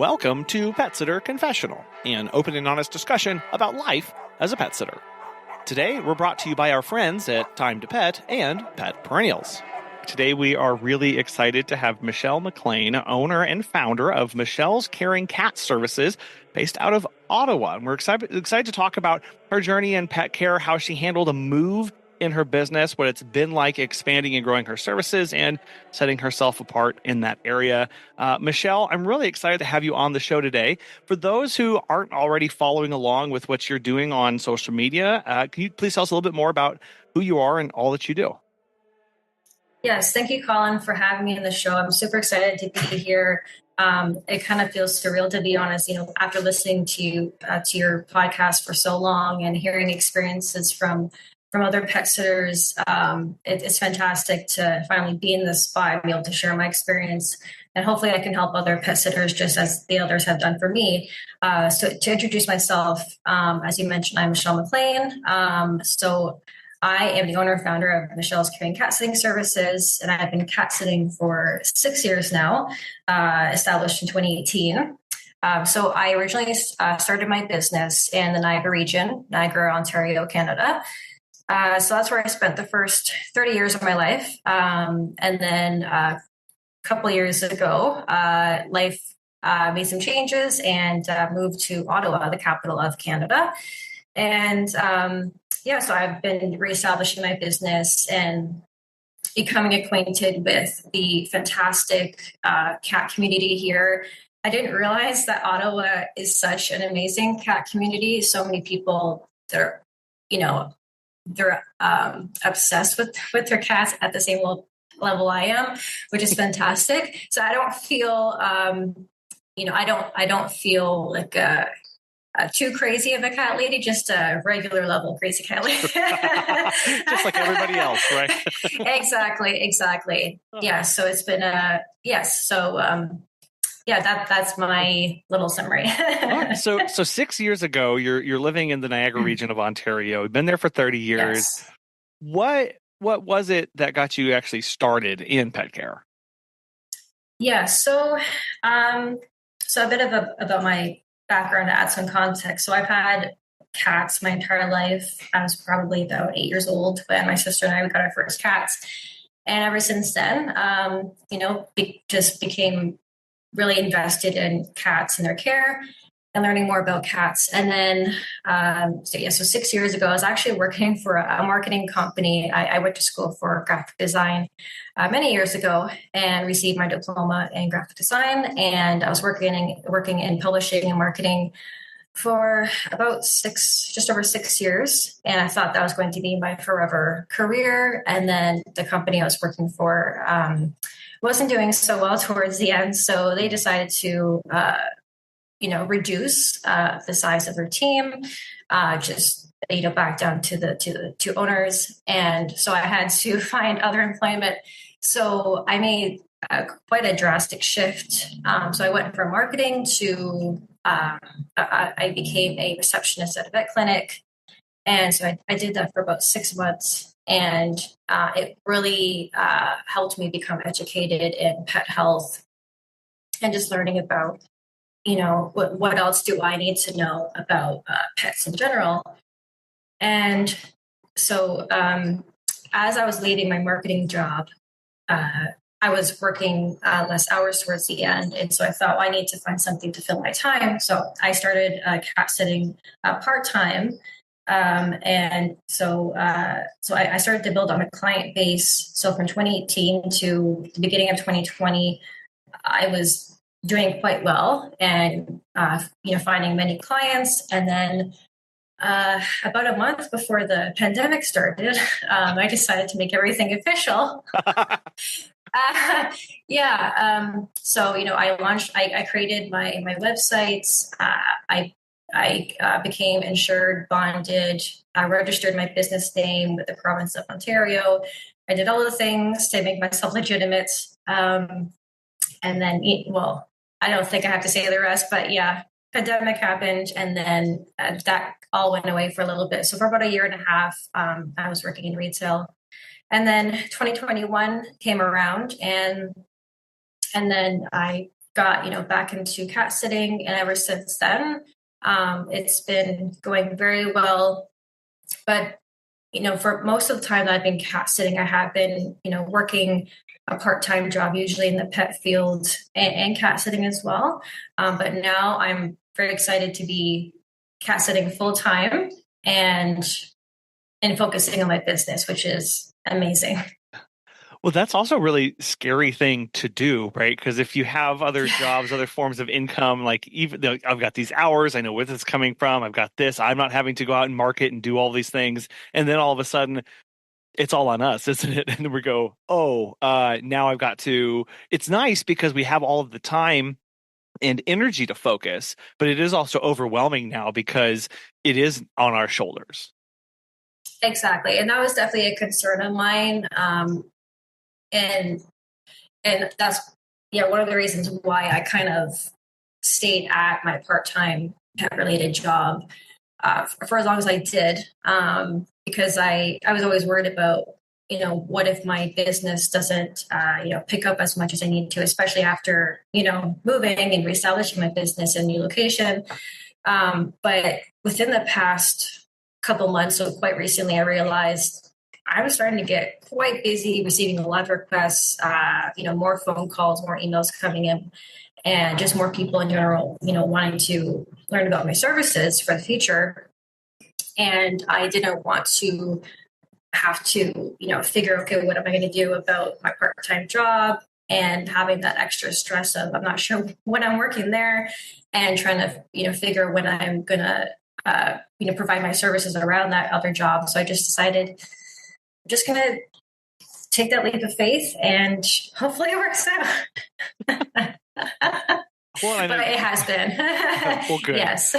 Welcome to Pet Sitter Confessional, an open and honest discussion about life as a pet sitter. Today, we're brought to you by our friends at Time to Pet and Pet Perennials. Today, we are really excited to have Michelle McLean, owner and founder of Michelle's Caring Cat Services, based out of Ottawa. And we're excited to talk about her journey in pet care, how she handled a move in her business, what it's been like expanding and growing her services and setting herself apart in that area. Michelle, I'm really excited to have you on the show today. For those who aren't already following along with what you're doing on social media, can you please tell us a little bit more about who you are and all that you do? Yes, thank you, Colin, for having me on the show. I'm super excited to be here. It kind of feels surreal, to be honest, after listening to your podcast for so long and hearing experiences from other pet sitters. It's fantastic to finally be in this spot and be able to share my experience. And hopefully I can help other pet sitters just as the others have done for me. So to introduce myself, as you mentioned, I'm Michelle McLean. So I am the owner and founder of Michelle's Caring Cat Sitting Services, and I've been cat sitting for 6 years now, established in 2018. So I originally started my business in the Niagara region, Niagara, Ontario, Canada. So that's where I spent the first 30 years of my life. And then a couple of years ago, life made some changes and moved to Ottawa, the capital of Canada. And so I've been reestablishing my business and becoming acquainted with the fantastic cat community here. I didn't realize that Ottawa is such an amazing cat community. So many people that are, they're obsessed with their cats at the same level I am, which is fantastic. So I don't feel, I don't feel like too crazy of a cat lady, just a regular level crazy cat lady. Just like everybody else, right? Exactly. Yeah. So it's been yes. So that's my little summary. Right. So 6 years ago, you're living in the Niagara region of Ontario. You've been there for 30 years. Yes. What was it that got you actually started in pet care? Yeah. So a bit about my background to add some context. So I've had cats my entire life. I was probably about 8 years old when my sister and I got our first cats, and ever since then, just became really invested in cats and their care and learning more about cats. And then, so 6 years ago, I was actually working for a marketing company. I went to school for graphic design many years ago and received my diploma in graphic design. And I was working in publishing and marketing for about just over 6 years. And I thought that was going to be my forever career. And then the company I was working for wasn't doing so well towards the end. So they decided to, reduce the size of their team, just, back down to the two owners. And so I had to find other employment. So I made quite a drastic shift. So I went from marketing to, I became a receptionist at a vet clinic. And so I did that for about 6 months. And it really helped me become educated in pet health and just learning about, what else do I need to know about pets in general. And so as I was leaving my marketing job, I was working less hours towards the end. And so I thought, I need to find something to fill my time. So I started cat sitting part-time. And so I started to build on a client base. So from 2018 to the beginning of 2020, I was doing quite well and, finding many clients. And then about a month before the pandemic started, I decided to make everything official. So, I created my websites. I became insured, bonded, registered my business name with the province of Ontario. I did all the things to make myself legitimate. And then, I don't think I have to say the rest, but yeah, pandemic happened. And then that all went away for a little bit. So for about a year and a half, I was working in retail. And then 2021 came around and then I got, back into cat sitting. And ever since then, it's been going very well. But, for most of the time that I've been cat sitting, I have been, working a part-time job, usually in the pet field and cat sitting as well. But now I'm very excited to be cat sitting full time and focusing on my business, which is amazing. Well, that's also a really scary thing to do, right? Because if you have other jobs, other forms of income, like even though I've got these hours, I know where this is coming from, I've got this, I'm not having to go out and market and do all these things. And then all of a sudden, it's all on us, isn't it? And then we go, now I've got to. It's nice because we have all of the time and energy to focus, but it is also overwhelming now because it is on our shoulders. Exactly. And that was definitely a concern of mine. And that's, one of the reasons why I kind of stayed at my part-time pet related job for as long as I did, because I was always worried about, what if my business doesn't, pick up as much as I need to, especially after, moving and reestablishing my business in a new location. But within the past couple months, so quite recently, I realized I was starting to get quite busy, receiving a lot of requests, more phone calls, more emails coming in, and just more people in general, wanting to learn about my services for the future. And I didn't want to have to, figure, okay, what am I going to do about my part-time job, and having that extra stress of I'm not sure when I'm working there, and trying to, figure when I'm going to, provide my services around that other job. So I just decided I'm just going to take that leap of faith, and hopefully it works out. Well, but it has been. Well, good. Yes.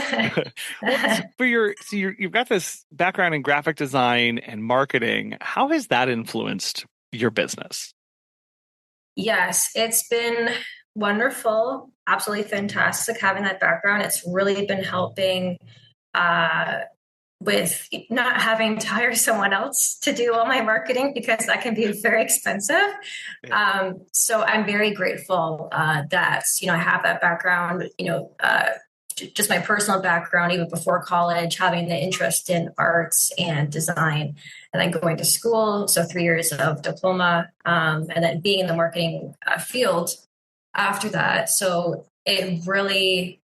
Well, you've got this background in graphic design and marketing. How has that influenced your business? Yes, it's been wonderful, absolutely fantastic having that background. It's really been helping with not having to hire someone else to do all my marketing, because that can be very expensive. Yeah. So I'm very grateful that, I have that background, just my personal background, even before college, having the interest in arts and design, and then going to school. So 3 years of diploma, and then being in the marketing field after that. So it really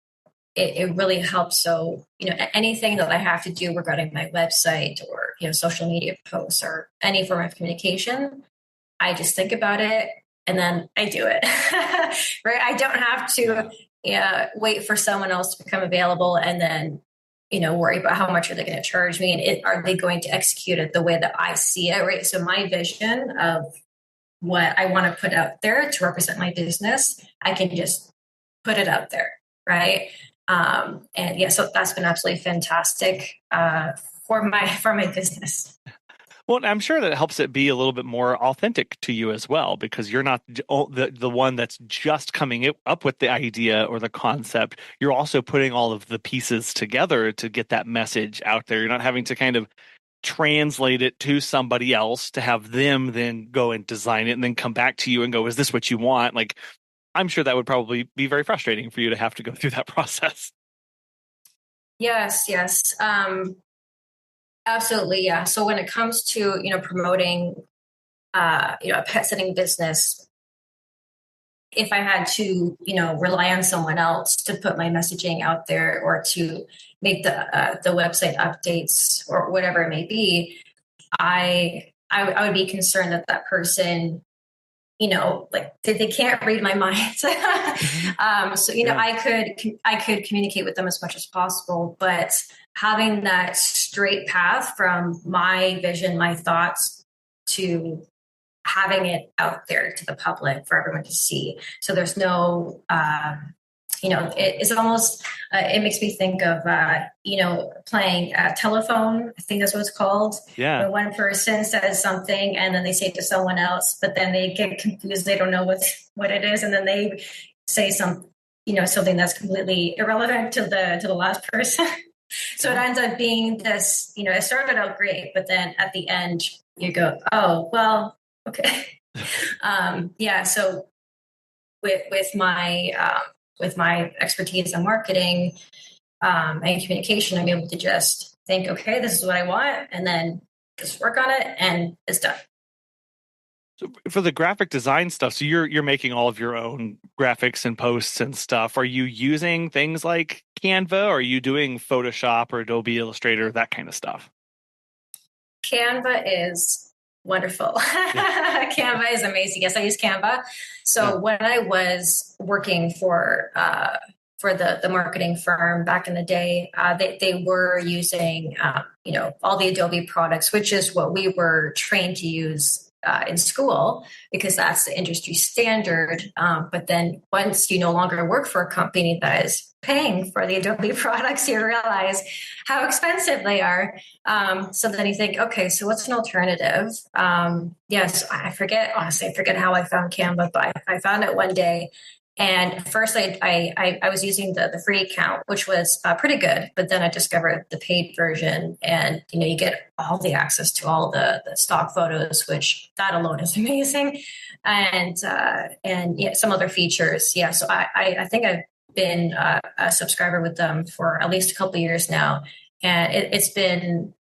helps. So, anything that I have to do regarding my website or, social media posts or any form of communication, I just think about it and then I do it. Right. I don't have to wait for someone else to become available and then, worry about how much are they going to charge me, and are they going to execute it the way that I see it. Right. So my vision of what I want to put out there to represent my business, I can just put it out there. Right. And yeah, so that's been absolutely fantastic for my business. Well, I'm sure that helps it be a little bit more authentic to you as well, because you're not the one that's just coming up with the idea or the concept. You're also putting all of the pieces together to get that message out there. You're not having to kind of translate it to somebody else to have them then go and design it and then come back to you and go, is this what you want? Like, I'm sure that would probably be very frustrating for you to have to go through that process. Yes. Absolutely. Yeah. So when it comes to, promoting, a pet sitting business, if I had to, rely on someone else to put my messaging out there or to make the website updates or whatever it may be, I would be concerned that that person, like they can't read my mind. So, I could communicate with them as much as possible, but having that straight path from my vision, my thoughts, to having it out there to the public for everyone to see. So there's no, it's almost, it makes me think of, playing telephone. I think that's what it's called. Yeah. When one person says something and then they say it to someone else, but then they get confused. They don't know what it is. And then they say something that's completely irrelevant to the last person. So it ends up being this, it started out great, but then at the end you go, oh, well, okay. So with my expertise in marketing and communication, I'm able to just think, okay, this is what I want, and then just work on it, and it's done. So for the graphic design stuff, so you're making all of your own graphics and posts and stuff. Are you using things like Canva, or are you doing Photoshop or Adobe Illustrator, that kind of stuff? Canva is wonderful. Yeah. Canva is amazing. Yes, I use Canva. So when I was working for the marketing firm back in the day, they were using all the Adobe products, which is what we were trained to use in school, because that's the industry standard. But then once you no longer work for a company that is paying for the Adobe products, you realize how expensive they are. So then you think, okay, so what's an alternative? Yes, honestly, I forget how I found Canva, but I found it one day. And first I was using the free account, which was pretty good, but then I discovered the paid version, and you get all the access to all the stock photos, which that alone is amazing, and yeah, some other features. Yeah, so I think I've been a subscriber with them for at least a couple of years now, and it's been.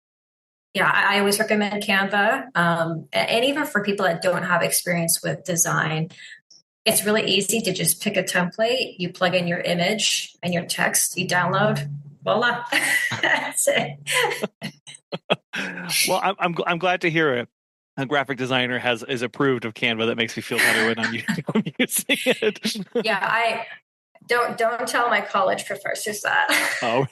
Yeah, I always recommend Canva, and even for people that don't have experience with design. It's really easy to just pick a template, you plug in your image and your text, you download, voila, that's it. Well, I'm glad to hear it. A graphic designer is approved of Canva. That makes me feel better when I'm using it. Yeah, I don't tell my college professors that. Oh,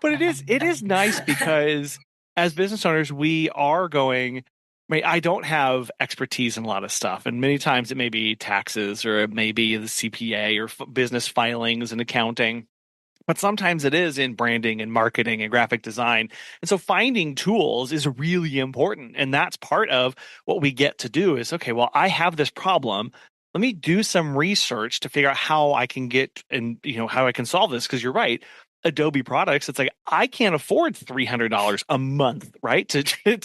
but it is nice because as business owners, we are going. I don't have expertise in a lot of stuff, and many times it may be taxes, or it may be the CPA, or business filings and accounting. But sometimes it is in branding and marketing and graphic design. And so finding tools is really important. And that's part of what we get to do is, okay, well, I have this problem. Let me do some research to figure out how I can get and how I can solve this. Because you're right. Adobe products, it's like I can't afford $300 a month, right?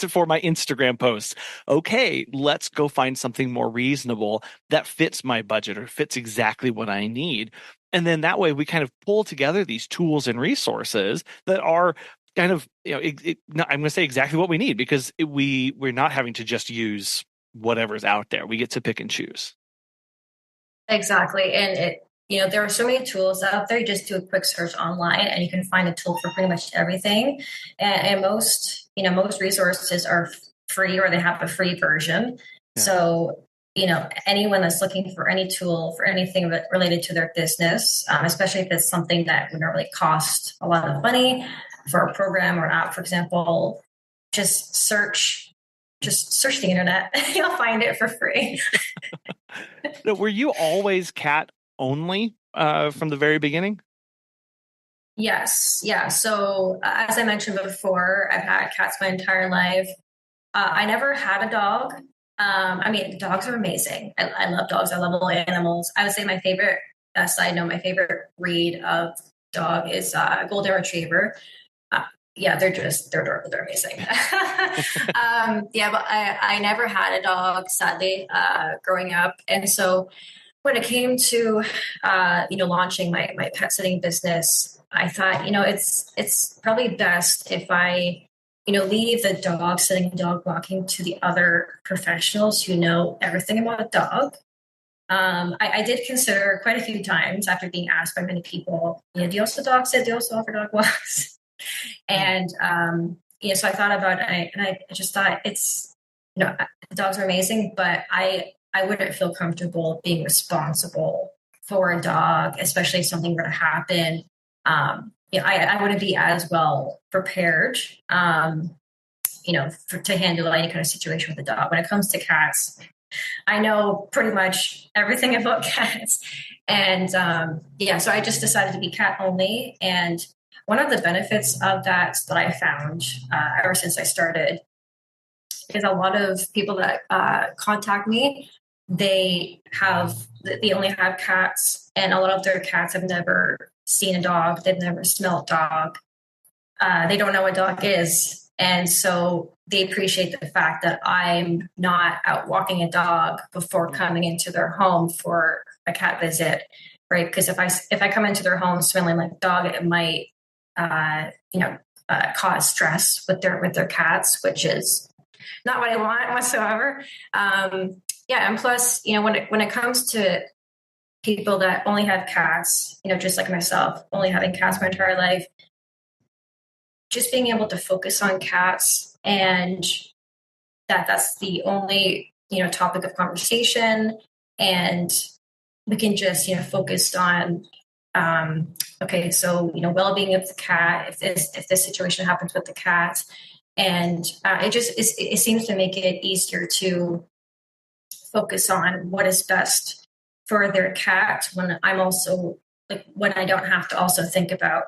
For my Instagram posts. Okay, let's go find something more reasonable that fits my budget or fits exactly what I need. And then that way we kind of pull together these tools and resources that are kind of, I'm going to say exactly what we need, because we're not having to just use whatever's out there. We get to pick and choose. Exactly. And there are so many tools out there. You just do a quick search online and you can find a tool for pretty much everything. And most resources are free, or they have a free version. Yeah. So, anyone that's looking for any tool for anything related to their business, especially if it's something that would normally cost a lot of money for a program or app, for example, just search the internet. You'll find it for free. Now, were you always cat only from the very beginning? Yes. Yeah. So as I mentioned before, I've had cats my entire life. I never had a dog. Dogs are amazing. I love dogs. I love all animals. I would say my favorite, side note, my favorite breed of dog is a golden retriever. They're adorable. They're amazing. But I never had a dog, sadly, growing up. And so when it came to, launching my pet sitting business, I thought, it's probably best if I, leave the dog sitting, dog walking to the other professionals who know everything about a dog. I did consider quite a few times, after being asked by many people, do you also dog sit? Do you also offer dog walks? And, so I thought about it, and I just thought dogs are amazing, but I wouldn't feel comfortable being responsible for a dog, especially if something were to happen. I wouldn't be as well prepared, to handle any kind of situation with a dog. When it comes to cats, I know pretty much everything about cats. And so I just decided to be cat only. And one of the benefits of that I found ever since I started is a lot of people that contact me, they only have cats, and a lot of their cats have never seen a dog. They've never smelled dog. They don't know what dog is. And so they appreciate the fact that I'm not out walking a dog before coming into their home for a cat visit, right? Because if I come into their home smelling like dog, it might cause stress with their cats, which is not what I want whatsoever. And plus, when it comes to people that only have cats, just like myself, only having cats my entire life, just being able to focus on cats, and that's the only topic of conversation, and we can just focus on well-being of the cat, if this situation happens with the cat, and it seems to make it easier to focus on what is best for their cat, when I'm also when I don't have to also think about,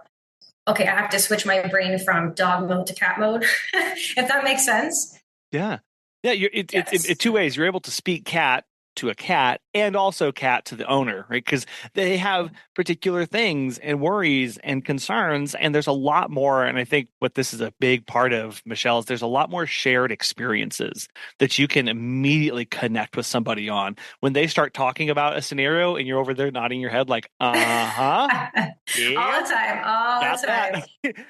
okay, I have to switch my brain from dog mode to cat mode, if that makes sense. Yeah. Yeah. It's in two ways. You're able to speak cat to a cat and also cat to the owner, right? Because they have particular things and worries and concerns, and there's a lot more. And I think what this is a big part of, Michelle, is there's a lot more shared experiences that you can immediately connect with somebody on when they start talking about a scenario and you're over there nodding your head like, yeah, all the time.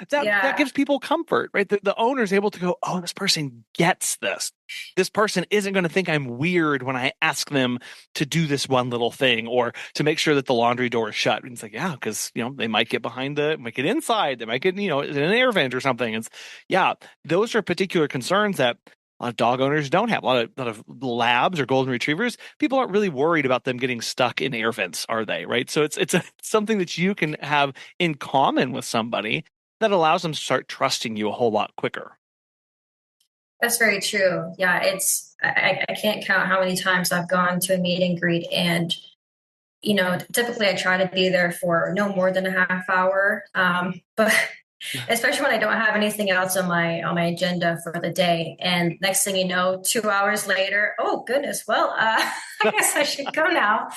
That gives people comfort, right? The owner's able to go, oh, this person gets this. This person isn't going to think I'm weird when I ask them to do this one little thing or to make sure that the laundry door is shut. And it's like, yeah, because they might get might get inside, they might get in an air vent or something. Those are particular concerns that a lot of dog owners don't have. A lot of labs or golden retrievers, people aren't really worried about them getting stuck in air vents, are they? Right? So it's something that you can have in common with somebody that allows them to start trusting you a whole lot quicker. That's very true. Yeah, I can't count how many times I've gone to a meet and greet, and typically I try to be there for no more than a half hour. But especially when I don't have anything else on my agenda for the day, and next thing you know, 2 hours later, oh goodness, well, I guess I should go now,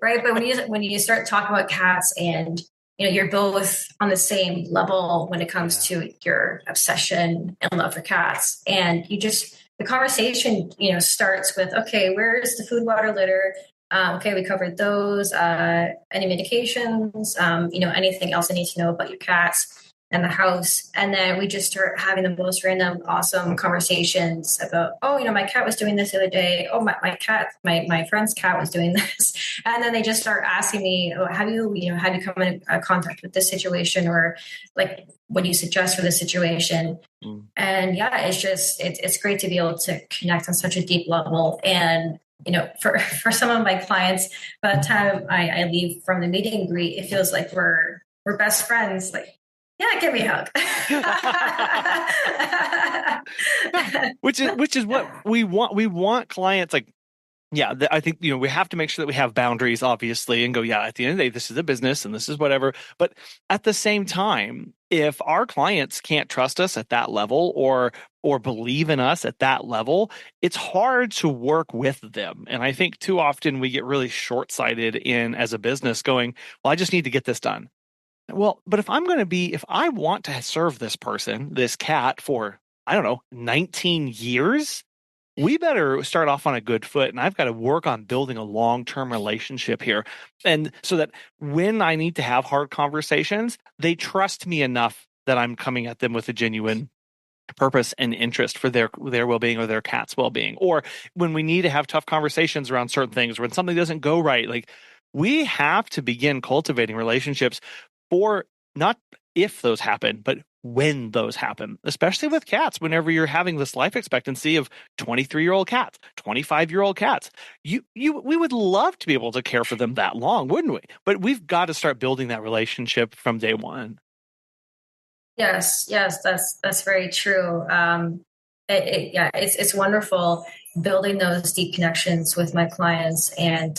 right? But when you start talking about cats, and you're both on the same level when it comes to your obsession and love for cats. And the conversation, starts with, okay, where's the food, water, litter? Okay, we covered those. Any medications? Anything else I need to know about your cats and the house? And then we just start having the most random, awesome conversations about, oh, my cat was doing this the other day. Oh, my friend's cat was doing this. And then they just start asking me, oh, have you come in contact with this situation, or like, what do you suggest for this situation? And it's great to be able to connect on such a deep level. And for some of my clients, by the time I leave from the meet and greet, it feels like we're best friends. Like, yeah, give me a hug. Which is what we want. We want clients like, I think, we have to make sure that we have boundaries, obviously, and go, at the end of the day, this is a business and this is whatever. But at the same time, if our clients can't trust us at that level or believe in us at that level, it's hard to work with them. And I think too often we get really short-sighted as a business going, well, I just need to get this done. Well, but if I want to serve this person, this cat, for, 19 years, we better start off on a good foot. And I've got to work on building a long-term relationship here. And so that when I need to have hard conversations, they trust me enough that I'm coming at them with a genuine purpose and interest for their well-being or their cat's well-being. Or when we need to have tough conversations around certain things, when something doesn't go right, like, we have to begin cultivating relationships for not if those happen, but when those happen, especially with cats. Whenever you're having this life expectancy of 23-year-old cats, 25-year-old cats, we would love to be able to care for them that long, wouldn't we? But we've got to start building that relationship from day one. Yes, that's very true. It's wonderful building those deep connections with my clients, and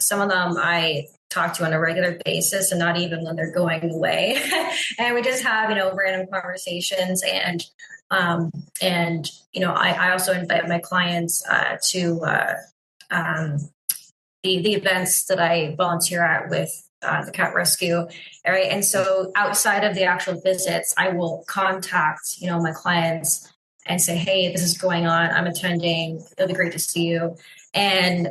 some of them I talk to on a regular basis, and not even when they're going away. And we just have random conversations, and I also invite my clients to the events that I volunteer at with the cat rescue. All right. And so outside of the actual visits, I will contact, my clients and say, hey, this is going on. I'm attending. It'll be great to see you. And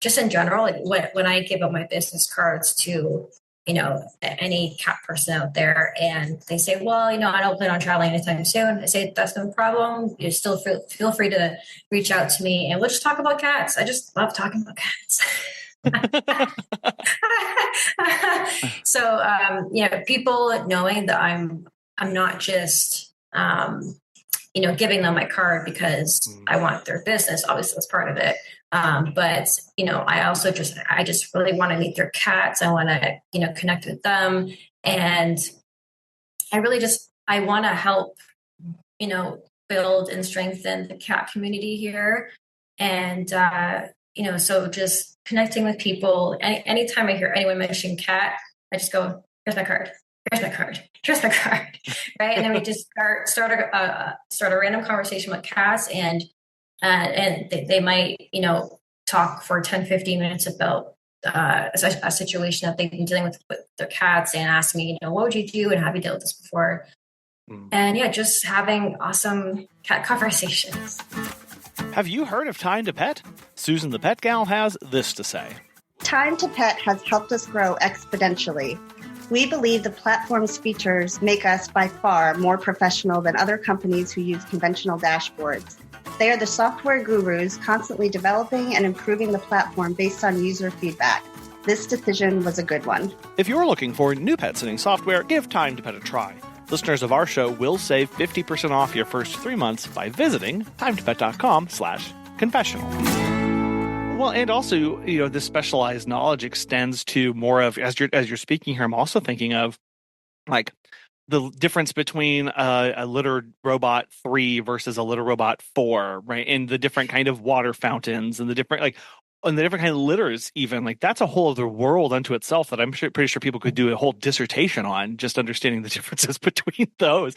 just in general, like when I give out my business cards to, any cat person out there, and they say, well, I don't plan on traveling anytime soon. I say, that's no problem. You still feel free to reach out to me, and we'll just talk about cats. I just love talking about cats. So, people knowing that I'm not just, giving them my card because I want their business. Obviously, that's part of it. But I just really want to meet their cats. I want to, connect with them. And I want to help, build and strengthen the cat community here. And, so just connecting with people. Anytime I hear anyone mention cat, I just go, here's my card. Here's my card. Here's my card. Right. And then we just start a random conversation with cats, and they might, talk for 10, 15 minutes about a situation that they've been dealing with their cats, and ask me, what would you do, and have you dealt with this before? And just having awesome cat conversations. Have you heard of Time to Pet? Susan the Pet Gal has this to say. Time to Pet has helped us grow exponentially. We believe the platform's features make us by far more professional than other companies who use conventional dashboards. They are the software gurus, constantly developing and improving the platform based on user feedback. This decision was a good one. If you're looking for new pet sitting software, give Time to Pet a try. Listeners of our show will save 50% off your first 3 months by visiting timetopet.com/confessional. Well, and also, this specialized knowledge extends to more of, as you're speaking here, I'm also thinking of like the difference between a litter robot 3 versus a litter robot 4, right? And the different kind of water fountains and the different and the different kind of litters, even that's a whole other world unto itself that I'm pretty sure people could do a whole dissertation on, just understanding the differences between those.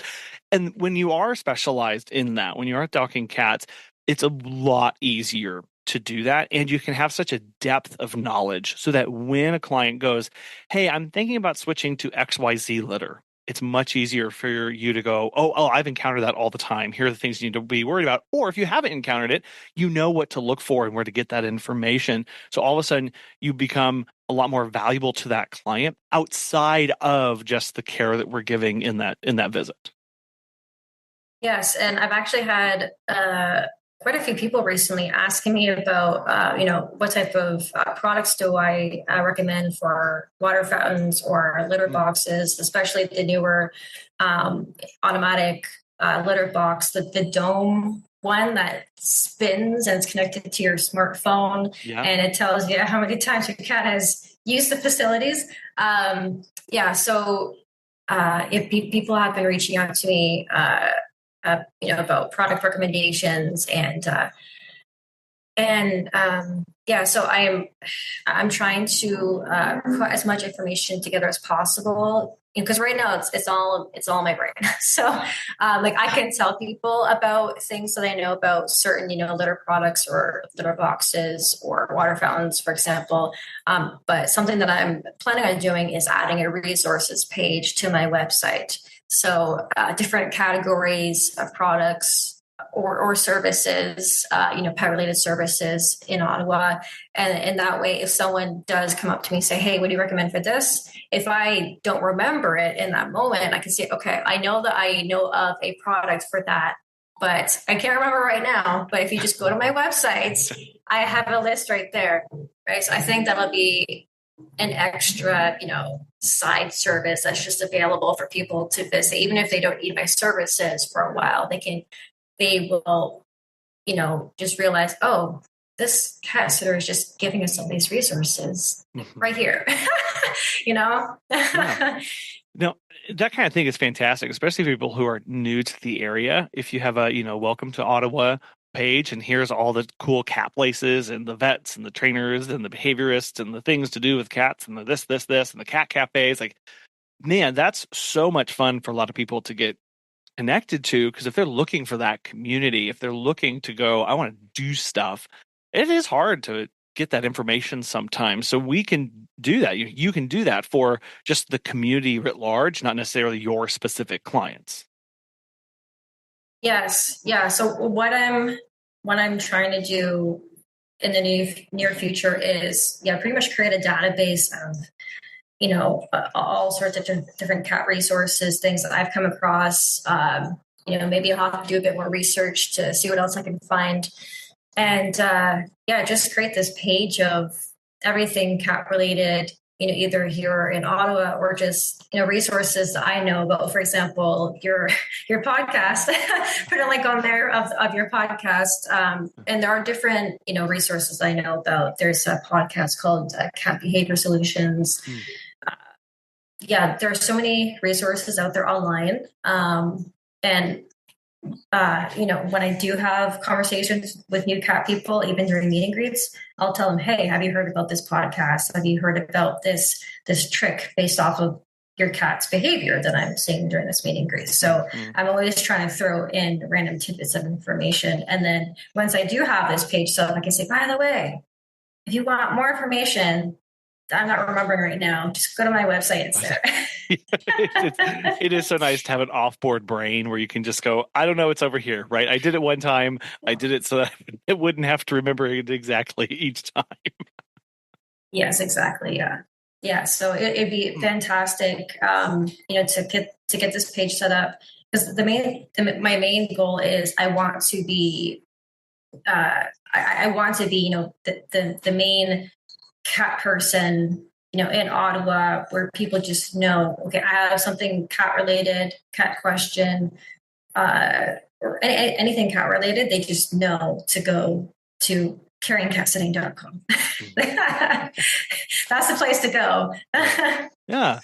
And when you are specialized in that, when you are talking cats, it's a lot easier to do that. And you can have such a depth of knowledge so that when a client goes, hey, I'm thinking about switching to XYZ litter, it's much easier for you to go, oh, I've encountered that all the time. Here are the things you need to be worried about. Or if you haven't encountered it, you know what to look for and where to get that information. So all of a sudden you become a lot more valuable to that client outside of just the care that we're giving in that visit. Yes. And I've actually had quite a few people recently asking me about, what type of products do I recommend for water fountains or litter boxes, especially the newer automatic litter box, the dome one that spins and it's connected to your smartphone, and it tells you how many times your cat has used the facilities. So if people have been reaching out to me, about product recommendations so I'm trying to put as much information together as possible, because right now it's all in my brain. So I can tell people about things that I know about certain litter products or litter boxes or water fountains, for example. But something that I'm planning on doing is adding a resources page to my website. So different categories of products or services, pet-related services in Ottawa. And in that way, if someone does come up to me and say, hey, what do you recommend for this? If I don't remember it in that moment, I can say, okay, I know that I know of a product for that, but I can't remember right now. But if you just go to my website, I have a list right there, right? So I think that'll be an extra, side service that's just available for people to visit. Even if they don't need my services for a while, they will, just realize, oh, this cat sitter is just giving us all these resources right here, Yeah. No, that kind of thing is fantastic, especially for people who are new to the area. If you have a, welcome to Ottawa page, and here's all the cool cat places and the vets and the trainers and the behaviorists and the things to do with cats and the this, and the cat cafes. Man, that's so much fun for a lot of people to get connected to, because if they're looking for that community, if they're looking to go, I want to do stuff, it is hard to get that information sometimes. So we can do that. You can do that for just the community writ large, not necessarily your specific clients. Yes. Yeah. So what I'm trying to do in the near future is, pretty much create a database of, all sorts of different cat resources, things that I've come across. Maybe I'll have to do a bit more research to see what else I can find. And just create this page of everything cat related, either here in Ottawa or just, resources that I know about. For example, your podcast, put a link on there of your podcast. And there are different, resources I know about. There's a podcast called Cat Behavior Solutions. There are so many resources out there online. And when I do have conversations with new cat people, even during meet and greets, I'll tell them, hey, have you heard about this podcast? Have you heard about this trick based off of your cat's behavior that I'm seeing during this meet and greet? So I'm always trying to throw in random tidbits of information. And then once I do have this page set up, I can say, by the way, if you want more information, I'm not remembering right now, just go to my website. It's there. It is so nice to have an off-board brain where you can just go, I don't know, it's over here, right? I did it one time. I did it so that it wouldn't have to remember it exactly each time. Yes, exactly. Yeah. So it'd be fantastic, to get this page set up, because my main goal is I want to be, the main cat person, in Ottawa, where people just know, okay, I have something cat related, cat question, or anything cat related. They just know to go to caringcatsitting.com. That's the place to go. Yeah.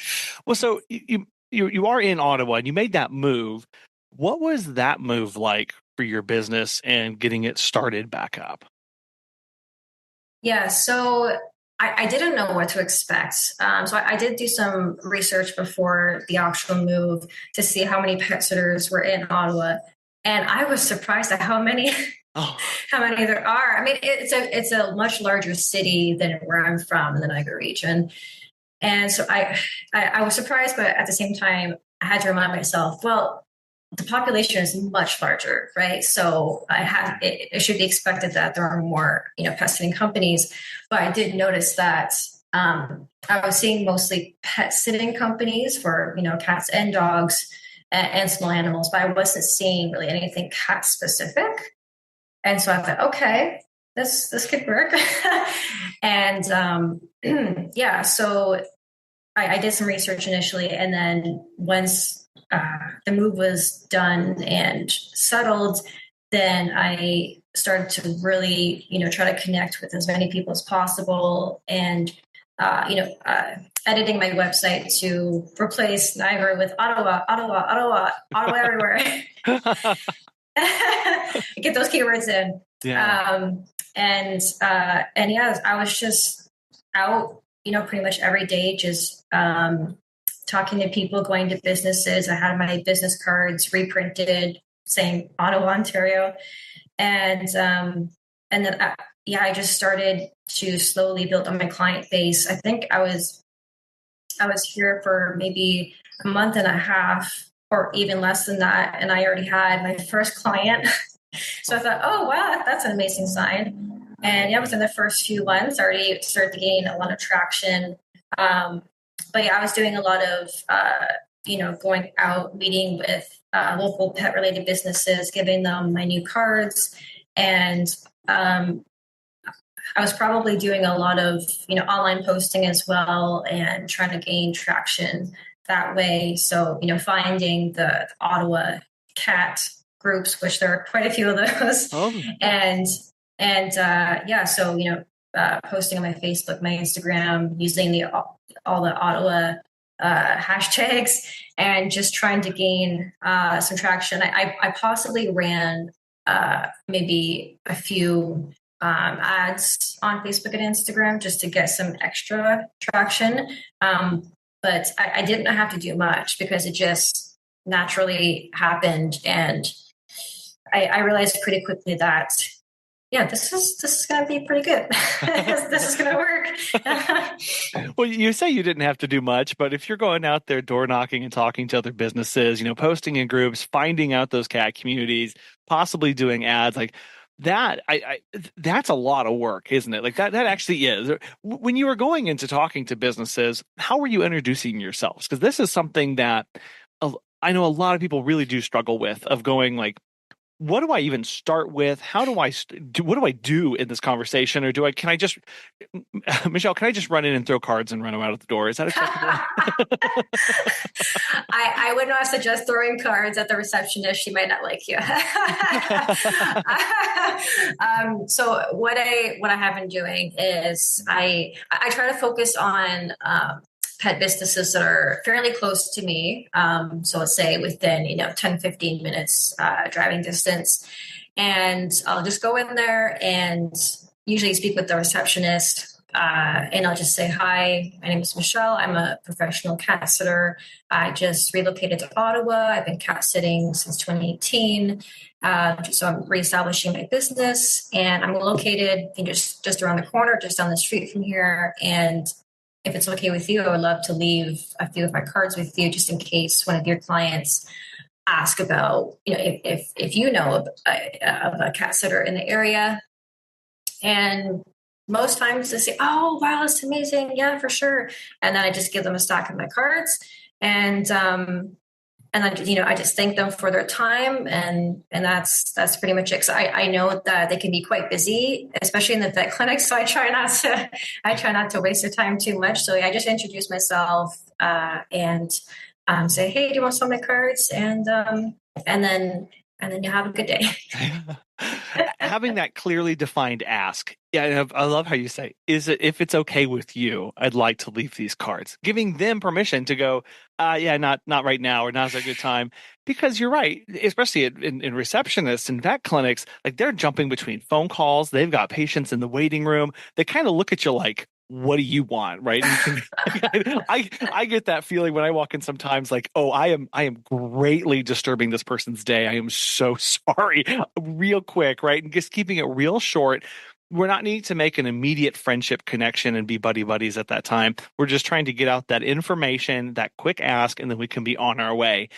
Well, so you are in Ottawa and you made that move. What was that move like for your business and getting it started back up? Yeah. So I didn't know what to expect. So I did do some research before the actual move to see how many pet sitters were in Ottawa. And I was surprised at how many there are. I mean, it's a much larger city than where I'm from, in the Niagara region. And so I was surprised, but at the same time, I had to remind myself, well, the population is much larger, right? So it should be expected that there are more, pet sitting companies. But I did notice that I was seeing mostly pet sitting companies for, cats and dogs and small animals, but I wasn't seeing really anything cat specific. And so I thought, okay, this could work. And so I did some research initially, and then once the move was done and settled, then I started to really, try to connect with as many people as possible, and editing my website to replace Niagara with Ottawa everywhere. Get those keywords in. Yeah. I was just out, pretty much every day, just talking to people, going to businesses. I had my business cards reprinted saying Ottawa, Ontario. And then I just started to slowly build on my client base. I think I was here for maybe a month and a half, or even less than that, and I already had my first client. So I thought, oh wow, that's an amazing sign. And within the first few months, I already started to gain a lot of traction. But I was doing a lot of going out, meeting with local pet related businesses, giving them my new cards, and I was probably doing a lot of online posting as well, and trying to gain traction that way. So, finding the Ottawa cat groups, which there are quite a few of those. Oh. Posting on my Facebook, my Instagram, using all the Ottawa hashtags, and just trying to gain some traction. I possibly ran maybe a few ads on Facebook and Instagram just to get some extra traction. But I didn't have to do much because it just naturally happened. And I realized pretty quickly that, this is going to be pretty good. This is going to work. Well, you say you didn't have to do much, but if you're going out there door knocking and talking to other businesses, posting in groups, finding out those cat communities, possibly doing ads, like that's a lot of work, isn't it? Like that actually is. When you were going into talking to businesses, how were you introducing yourselves? Because this is something that I know a lot of people really do struggle with, of going like, what do I even start with? How do I do? What do I do in this conversation? Or can I just, Michelle, can I just run in and throw cards and run them out of the door? Is that acceptable? I would not suggest throwing cards at the receptionist. She might not like you. So what I have been doing is I try to focus on pet businesses that are fairly close to me. So let's say within, 10, 15 minutes driving distance. And I'll just go in there and usually speak with the receptionist. And I'll just say, hi, my name is Michelle. I'm a professional cat sitter. I just relocated to Ottawa. I've been cat sitting since 2018. So I'm reestablishing my business, and I'm located just around the corner, just down the street from here. And if it's okay with you, I would love to leave a few of my cards with you, just in case one of your clients ask about, if you know of a cat sitter in the area. And most times they say, oh, wow, that's amazing. Yeah, for sure. And then I just give them a stack of my cards. And then, I just thank them for their time. And that's pretty much it. So I know that they can be quite busy, especially in the vet clinic. So I try not to waste their time too much. So I just introduce myself and say, hey, do you want some of my cards? And then you have a good day. Having that clearly defined ask. Yeah, I love how you say, if it's okay with you, I'd like to leave these cards. Giving them permission to go, not right now, or now's a good time. Because you're right, especially in receptionists and vet clinics, like they're jumping between phone calls. They've got patients in the waiting room. They kind of look at you like, what do you want? Right. I get that feeling when I walk in sometimes, like, oh, I am greatly disturbing this person's day. I am so sorry. Real quick. Right. And just keeping it real short. We're not needing to make an immediate friendship connection and be buddy buddies at that time. We're just trying to get out that information, that quick ask, and then we can be on our way.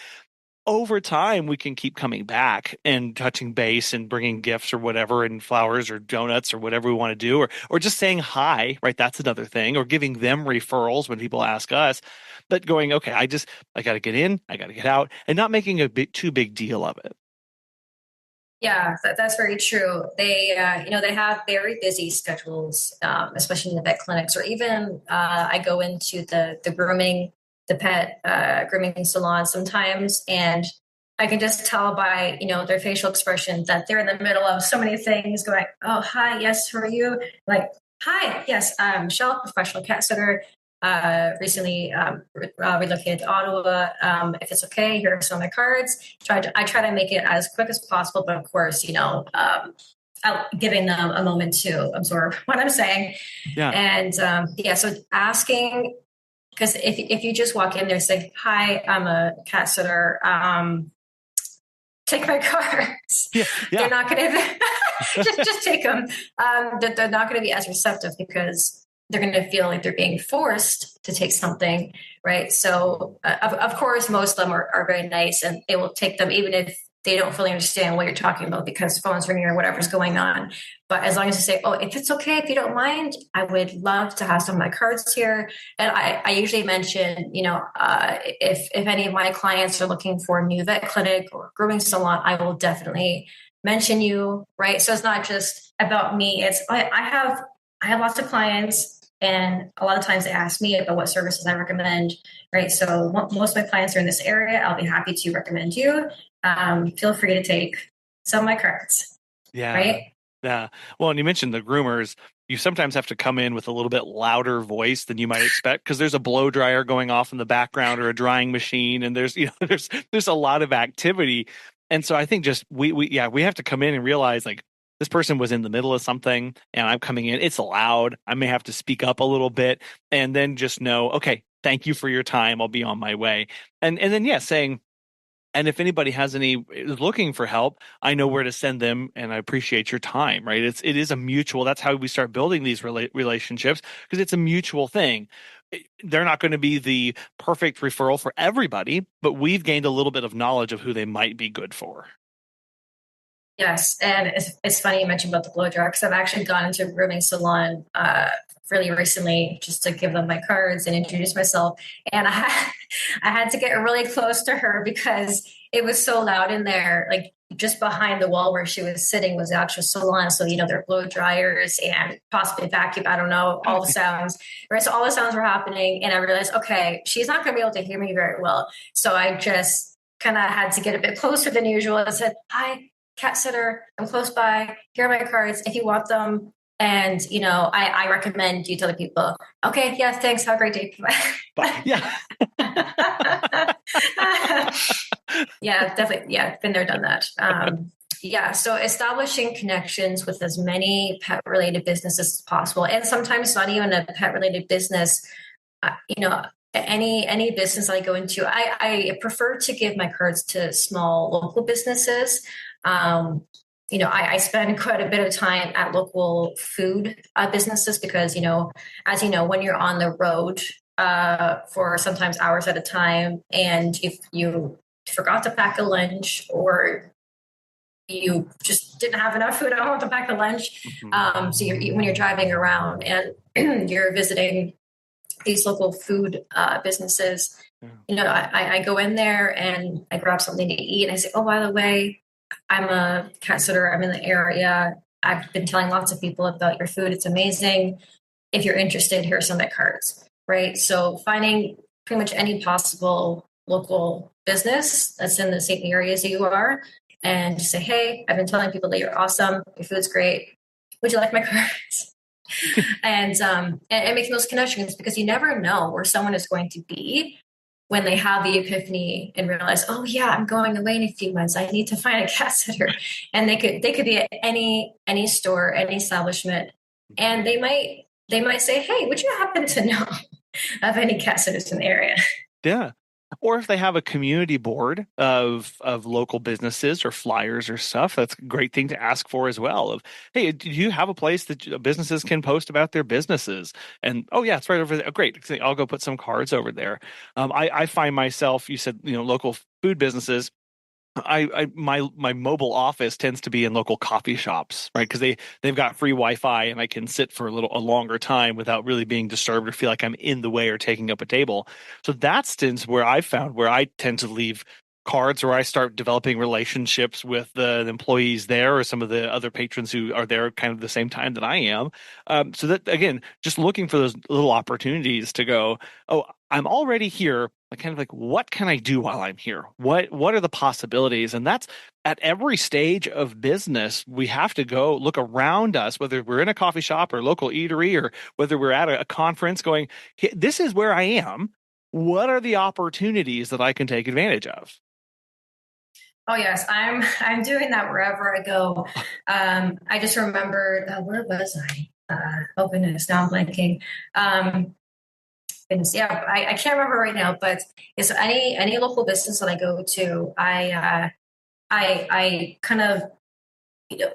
Over time, we can keep coming back and touching base and bringing gifts or whatever, and flowers or donuts or whatever we want to do, or just saying hi, right? That's another thing, or giving them referrals when people ask us. But going, okay, I got to get in, I got to get out, and not making a too big deal of it. Yeah, that's very true. They, they have very busy schedules, especially in the vet clinics, or even I go into the pet grooming salon sometimes, and I can just tell by, their facial expression that they're in the middle of so many things going, oh, hi, yes, who are you? Like, hi, yes, I'm Michelle, professional cat sitter. Recently relocated to Ottawa. If it's okay, here are some of my cards. I try to make it as quick as possible, but of course, giving them a moment to absorb what I'm saying. Yeah. And so asking, because if you just walk in there and say, hi, I'm a cat sitter, take my cards. Yeah. They're not going to just take them. They're not going to be as receptive, because they're going to feel like they're being forced to take something, right? So, of course, most of them are very nice, and they will take them even if they don't fully understand what you're talking about, because phone's ringing or whatever's going on. But as long as you say, oh, if it's okay, if you don't mind, I would love to have some of my cards here. And I usually mention, if any of my clients are looking for a new vet clinic or grooming salon, I will definitely mention you, right? So it's not just about me. It's I have lots of clients, and a lot of times they ask me about what services I recommend, right? So most of my clients are in this area. I'll be happy to recommend you. Feel free to take some of my cards. Yeah. Right? Yeah. Well, and you mentioned the groomers. You sometimes have to come in with a little bit louder voice than you might expect, because there's a blow dryer going off in the background, or a drying machine, and there's a lot of activity. And so I think just we have to come in and realize, like, this person was in the middle of something and I'm coming in, it's loud. I may have to speak up a little bit, and then just know, okay, thank you for your time. I'll be on my way. And then, saying, and if anybody is looking for help, I know where to send them, and I appreciate your time, right? It is a mutual, that's how we start building these relationships, because it's a mutual thing. They're not going to be the perfect referral for everybody, but we've gained a little bit of knowledge of who they might be good for. Yes, and it's funny you mentioned about the blow dryer because I've actually gone into a grooming salon really recently just to give them my cards and introduce myself. And I had to get really close to her because it was so loud in there. Like just behind the wall where she was sitting was the actual salon. So, there are blow dryers and possibly vacuum. I don't know, all the sounds, right? So all the sounds were happening. And I realized, okay, she's not going to be able to hear me very well. So I just kind of had to get a bit closer than usual and said, hi, cat sitter, I'm close by. Here are my cards if you want them. And, I recommend you to other people. Okay, yeah, thanks. Have a great day. But yeah. Yeah, definitely. Yeah, been there, done that. Yeah, so establishing connections with as many pet-related businesses as possible. And sometimes not even a pet-related business, any business I go into, I prefer to give my cards to small local businesses. I spend quite a bit of time at local food businesses because, as you know, when you're on the road for sometimes hours at a time, and if you forgot to pack a lunch or you just didn't have enough food at home to pack a lunch, so when you're driving around and you're visiting these local food businesses, I go in there and I grab something to eat and I say, oh, by the way, I'm a cat sitter. I'm in the area. I've been telling lots of people about your food. It's amazing. If you're interested, here are some of my cards, right? So finding pretty much any possible local business that's in the same areas that you are and just say, hey, I've been telling people that you're awesome. Your food's great. Would you like my cards? and making those connections because you never know where someone is going to be when they have the epiphany and realize, oh yeah, I'm going away in a few months. I need to find a cat sitter. And they could be at any store, any establishment. And they might say, hey, would you happen to know of any cat sitters in the area? Yeah. Or if they have a community board of local businesses or flyers or stuff, that's a great thing to ask for as well. Of, hey, do you have a place that businesses can post about their businesses? And oh yeah, it's right over there. Oh, great, I'll go put some cards over there. I find myself, you said, local food businesses. My mobile office tends to be in local coffee shops, right? Because they've got free Wi-Fi and I can sit for a longer time without really being disturbed or feel like I'm in the way or taking up a table. So that's where I found where I tend to leave cards, or I start developing relationships with the employees there or some of the other patrons who are there kind of the same time that I am. So that, again, just looking for those little opportunities to go, oh, I'm already here. Kind of like, what can I do while I'm here? What are the possibilities? And that's at every stage of business. We have to go look around us, whether we're in a coffee shop or local eatery, or whether we're at a conference going, hey, this is where I am. What are the opportunities that I can take advantage of? Oh yes, I'm doing that wherever I go. I just remembered, where was I? Oh goodness, now I'm blanking. Yeah, I can't remember right now, but it's any local business that I go to, I kind of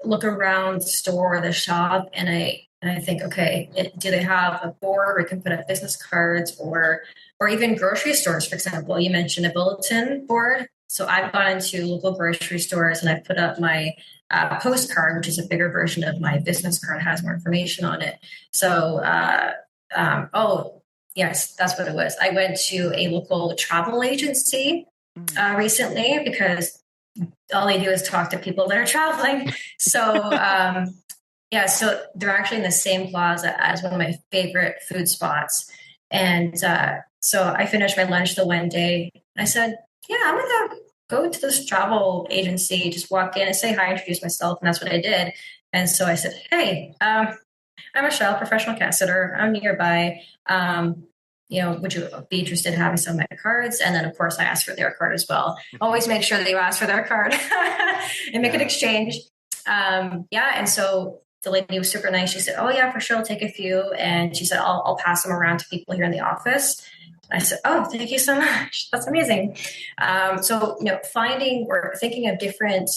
look around the store or the shop, and I think, okay, do they have a board where you can put up business cards, or even grocery stores, for example? You mentioned a bulletin board. So I've gone into local grocery stores and I've put up my postcard, which is a bigger version of my business card, has more information on it. So, oh, yes, that's what it was. I went to a local travel agency recently because all they do is talk to people that are traveling. So, yeah, so they're actually in the same plaza as one of my favorite food spots. And so I finished my lunch the one day. I said, yeah, I'm going to go to this travel agency, just walk in and say hi, introduce myself. And that's what I did. And so I said, hey, I'm Michelle, professional cat sitter. I'm nearby. Would you be interested in having some of my cards? And then, of course, I asked for their card as well. Always make sure that you ask for their card and make an exchange. And so the lady was super nice. She said, oh, yeah, for sure, I'll take a few. And she said, I'll pass them around to people here in the office. I said, oh, thank you so much. That's amazing. So, finding or thinking of different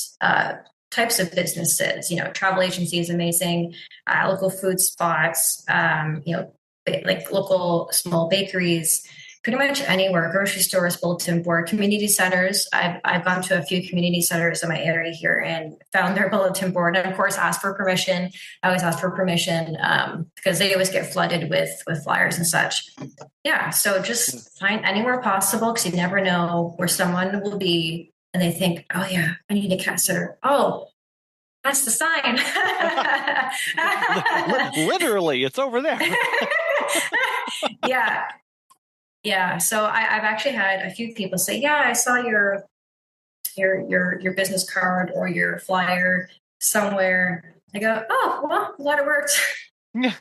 types of businesses, travel agency is amazing, local food spots, like local small bakeries, pretty much anywhere, grocery stores, bulletin board, community centers. I've gone to a few community centers in my area here and found their bulletin board, and of course asked for permission. I always ask for permission because they always get flooded with flyers and such. Yeah, so just find anywhere possible, because you never know where someone will be and they think, oh yeah, I need a cat sitter. Oh, that's the sign. Literally, it's over there. Yeah. So I've actually had a few people say, yeah, I saw your business card or your flyer somewhere. I go, oh, well, I'm glad it worked. Yeah.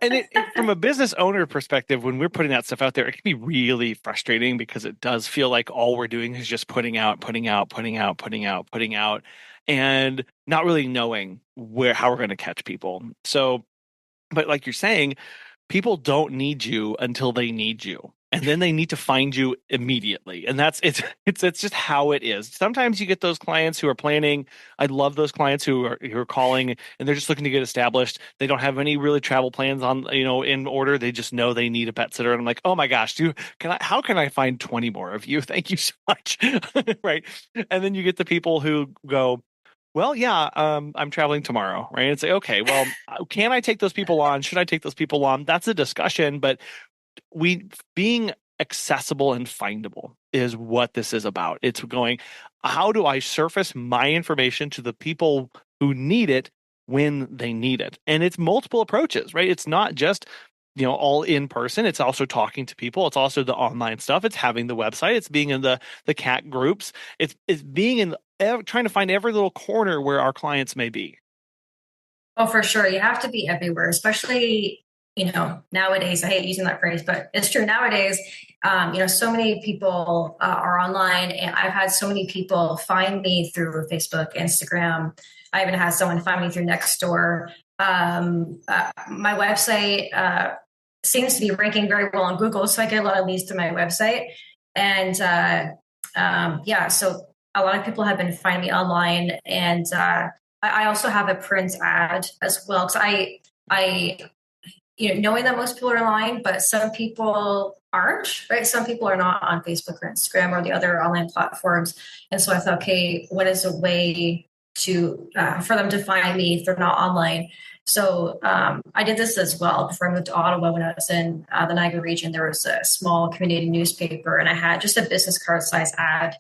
And from a business owner perspective, when we're putting that stuff out there, it can be really frustrating, because it does feel like all we're doing is just putting out, and not really knowing how we're going to catch people. So, but like you're saying, people don't need you until they need you. And then they need to find you immediately. And it's just how it is. Sometimes you get those clients who are planning. I love those clients who are calling and they're just looking to get established. They don't have any really travel plans in order. They just know they need a pet sitter. And I'm like, oh my gosh, how can I find 20 more of you? Thank you so much. Right. And then you get the people who go, well, yeah, I'm traveling tomorrow, right? And say, okay, well, can I take those people on? Should I take those people on? That's a discussion, but being accessible and findable is what this is about. It's going, how do I surface my information to the people who need it when they need it? And it's multiple approaches, right? It's not just all in person. It's also talking to people. It's also the online stuff. It's having the website. It's being in the cat groups. It's being in trying to find every little corner where our clients may be. Oh, for sure. You have to be everywhere, especially, nowadays. I hate using that phrase, but it's true nowadays. So many people are online, and I've had so many people find me through Facebook, Instagram. I even had someone find me through Nextdoor. My website seems to be ranking very well on Google, so I get a lot of leads to my website. And so a lot of people have been finding me online, and I also have a print ad as well, because I knowing that most people are online, but some people aren't, right? Some people are not on Facebook or Instagram or the other online platforms, and so I thought, okay, what is a way to for them to find me if they're not online? So I did this as well. Before I moved to Ottawa, when I was in the Niagara region, there was a small community newspaper, and I had just a business card size ad.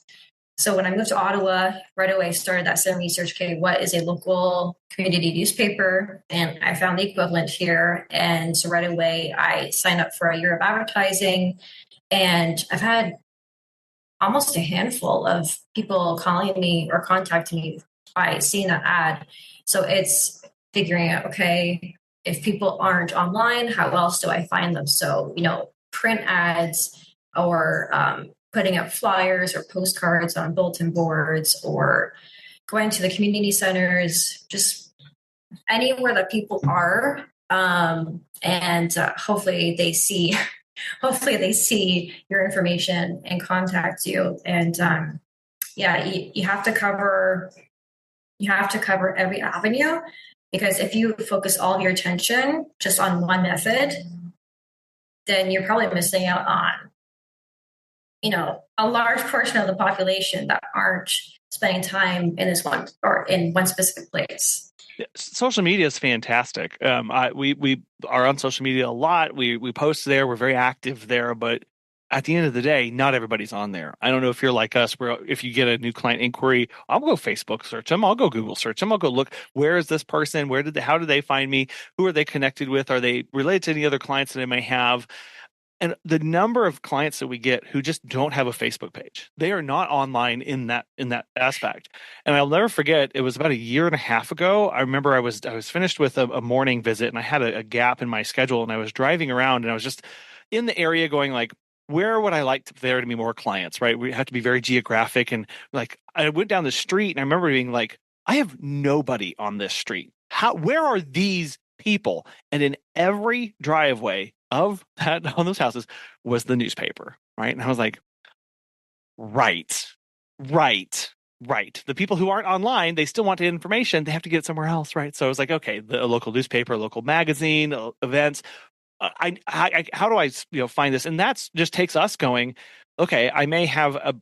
So when I moved to Ottawa, right away I started that same research. Okay, what is a local community newspaper? And I found the equivalent here. And so right away I signed up for a year of advertising. And I've had almost a handful of people calling me or contacting me by seeing that ad. So it's figuring out, okay, if people aren't online, how else do I find them? So, print ads or putting up flyers or postcards on bulletin boards, or going to the community centers, just anywhere that people are. And hopefully they see your information and contact you. And you have to cover every avenue, because if you focus all of your attention just on one method, then you're probably missing out on a large portion of the population that aren't spending time in this one or in one specific place. Social media is fantastic. We are on social media a lot. We post there. We're very active there. But at the end of the day, not everybody's on there. I don't know if you're like us, where if you get a new client inquiry, I'll go Facebook search them. I'll go Google search them. I'll go look, where is this person? How did they find me? Who are they connected with? Are they related to any other clients that I may have? And the number of clients that we get who just don't have a Facebook page, they are not online in that aspect. And I'll never forget, it was about a year and a half ago. I remember I was finished with a morning visit, and I had a gap in my schedule, and I was driving around, and I was just in the area going like, where would I like there to be more clients, right? We have to be very geographic. And like, I went down the street, and I remember being like, I have nobody on this street. Where are these people? And in every driveway of on those houses was the newspaper, right? And I was like, right. The people who aren't online, they still want the information. They have to get it somewhere else, right? So I was like, okay, the local newspaper, local magazine, events, how do I find this? And that's just takes us going, okay, I may have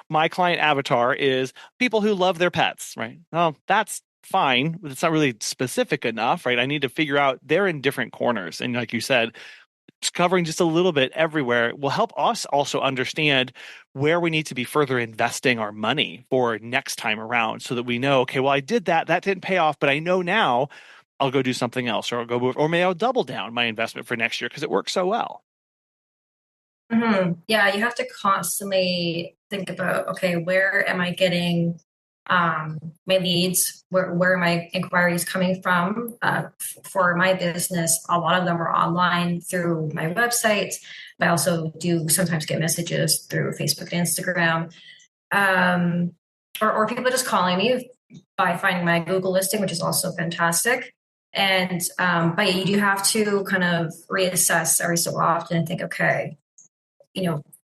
my client avatar is people who love their pets, right? Well, that's fine, but it's not really specific enough, right? I need to figure out they're in different corners. And like you said, it's covering just a little bit everywhere will help us also understand where we need to be further investing our money for next time around so that we know, okay, well, I did that didn't pay off, but I know now I'll go do something else, or maybe I'll double down my investment for next year because it works so well. Mm-hmm. Yeah, you have to constantly think about, okay, where am I getting my leads? Where are my inquiries coming from? For my business, a lot of them are online through my website. But I also do sometimes get messages through Facebook and Instagram, or people just calling me by finding my Google listing, which is also fantastic. And but you do have to kind of reassess every so often and think, okay,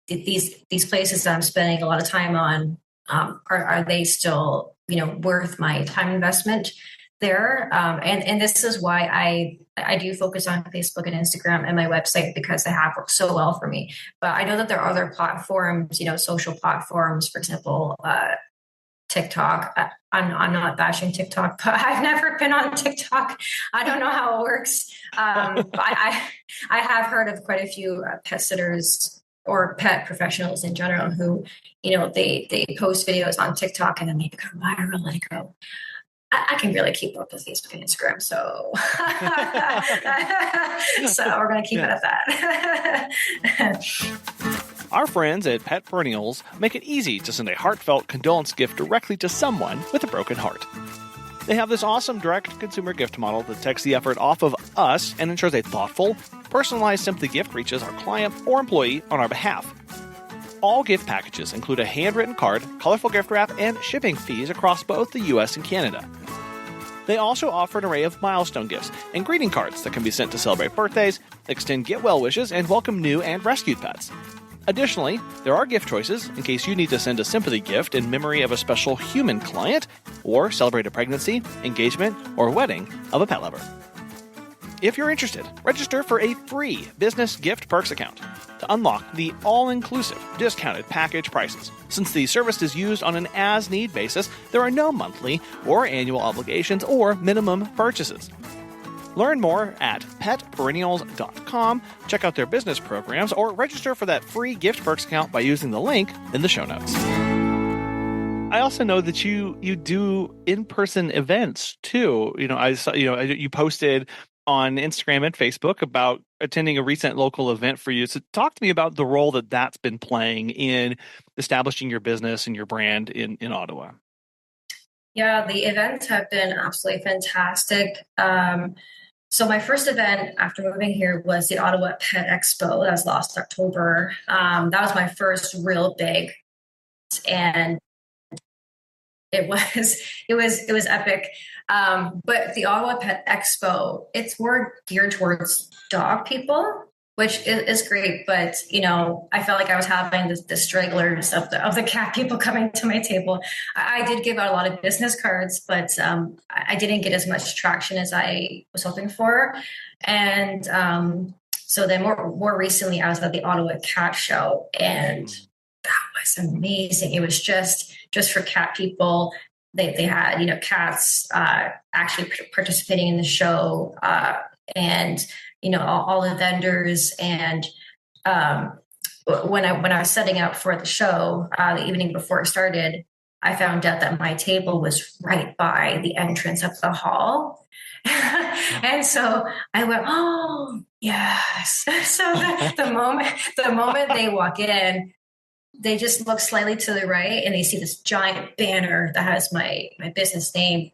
these places that I'm spending a lot of time on, are they still worth my time investment there? And this is why I do focus on Facebook and Instagram and my website, because they have worked so well for me. But I know that there are other platforms, social platforms, for example, TikTok. I'm not bashing TikTok, but I've never been on TikTok. I don't know how it works. But I have heard of quite a few pet sitters or pet professionals in general who, they post videos on TikTok and then they become viral. And I go, I can really keep up with Facebook and Instagram. So, so we're going to keep it at that. Our friends at Pet Perennials make it easy to send a heartfelt condolence gift directly to someone with a broken heart. They have this awesome direct-to-consumer gift model that takes the effort off of us and ensures a thoughtful, personalized Simply gift reaches our client or employee on our behalf. All gift packages include a handwritten card, colorful gift wrap, and shipping fees across both the U.S. and Canada. They also offer an array of milestone gifts and greeting cards that can be sent to celebrate birthdays, extend get-well wishes, and welcome new and rescued pets. Additionally, there are gift choices in case you need to send a sympathy gift in memory of a special human client or celebrate a pregnancy, engagement, or wedding of a pet lover. If you're interested, register for a free business gift perks account to unlock the all-inclusive discounted package prices. Since the service is used on an as-need basis, there are no monthly or annual obligations or minimum purchases. Learn more at petperennials.com, check out their business programs, or register for that free gift perks account by using the link in the show notes. I also know that you do in-person events too. I saw, you posted on Instagram and Facebook about attending a recent local event for you. So talk to me about the role that that's been playing in establishing your business and your brand in Ottawa. Yeah, the events have been absolutely fantastic. So my first event after moving here was the Ottawa Pet Expo. That was last October. That was my first real big, and it was epic. But the Ottawa Pet Expo, it's more geared towards dog people, which is great. But, I felt like I was having the stragglers of the cat people coming to my table. I did give out a lot of business cards, but I didn't get as much traction as I was hoping for. And so then more recently, I was at the Ottawa Cat Show, and that was amazing. It was just for cat people. They had, cats actually participating in the show, and all the vendors. And when I was setting up for the show, the evening before it started, I found out that my table was right by the entrance of the hall. And so I went, oh yes. So the moment they walk in, they just look slightly to the right and they see this giant banner that has my business name,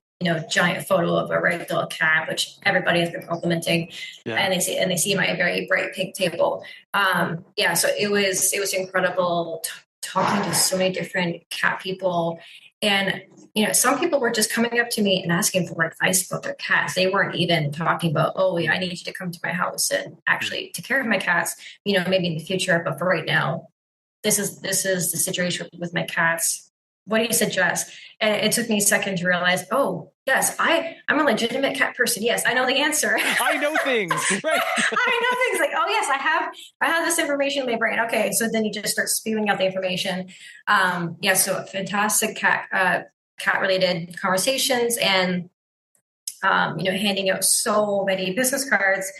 giant photo of a ragdoll cat, which everybody has been complimenting. Yeah. And they see my very bright pink table. So it was incredible talking to so many different cat people. And, some people were just coming up to me and asking for advice about their cats. They weren't even talking about, oh, yeah, I need you to come to my house and actually take care of my cats, maybe in the future. But for right now, this is the situation with my cats. what do you suggest? And it took me a second to realize, oh, yes, I'm a legitimate cat person. Yes, I know the answer. I know things, right? I know things like, oh yes, I have this information in my brain. Okay, so then you just start spewing out the information. So fantastic cat related conversations, and handing out so many business cards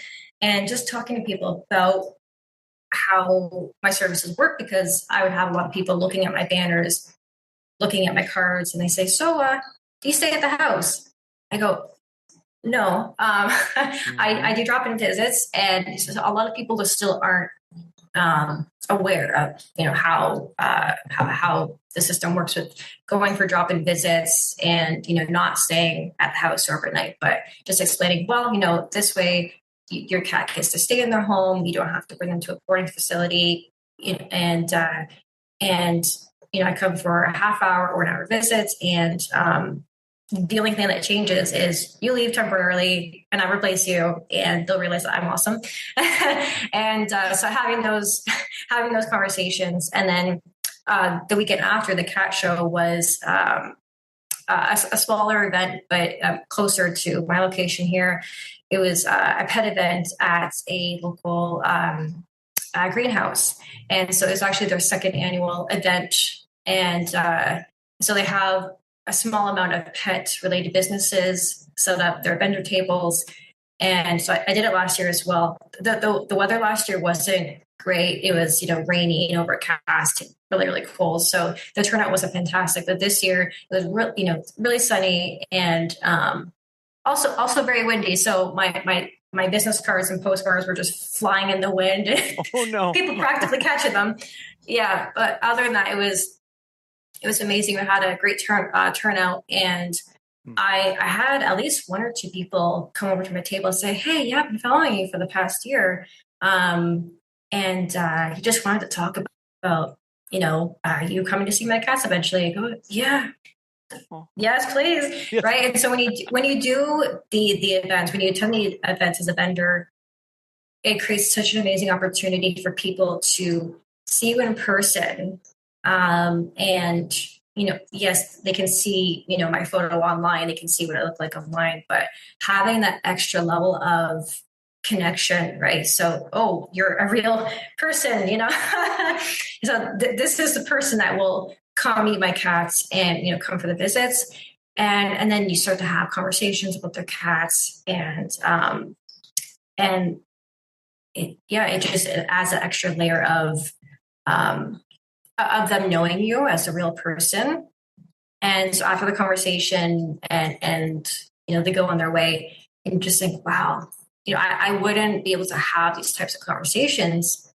and just talking to people about how my services work, because I would have a lot of people looking at my banners, looking at my cards, and they say, so do you stay at the house? I go, no. I do drop-in visits, and a lot of people just still aren't aware of how the system works with going for drop-in visits and not staying at the house overnight, but just explaining, well, this way your cat gets to stay in their home. You don't have to bring them to a boarding facility, and I come for a half hour or an hour visits, and the only thing that changes is you leave temporarily and I replace you, and they'll realize that I'm awesome. And so having those conversations, and then the weekend after the cat show was a smaller event, but closer to my location here. It was a pet event at a local greenhouse, and so it's actually their second annual event, and so they have a small amount of pet-related businesses set up their vendor tables. And so I did it last year as well. The weather last year wasn't great. It was, rainy and overcast, really, really cold. So the turnout wasn't fantastic. But this year it was really sunny, and also very windy. So my business cards and postcards were just flying in the wind. Oh no! People practically catching them. Yeah, but other than that, it was amazing. We had a great turnout, and I had at least one or two people come over to my table and say, "Hey, yeah, I've been following you for the past year, and he just wanted to talk about are you coming to see my cats eventually?" I go, "Yeah, yes, please." Yes. Right. And so when you do the events, when you attend the events as a vendor, it creates such an amazing opportunity for people to see you in person. And yes, they can see, my photo online, they can see what I look like online, but having that extra level of connection, right? So, oh, you're a real person, so this is the person that will come meet my cats and, come for the visits. And then you start to have conversations about their cats, and it just adds an extra layer of them knowing you as a real person. And so after the conversation and they go on their way, and just think, wow, I wouldn't be able to have these types of conversations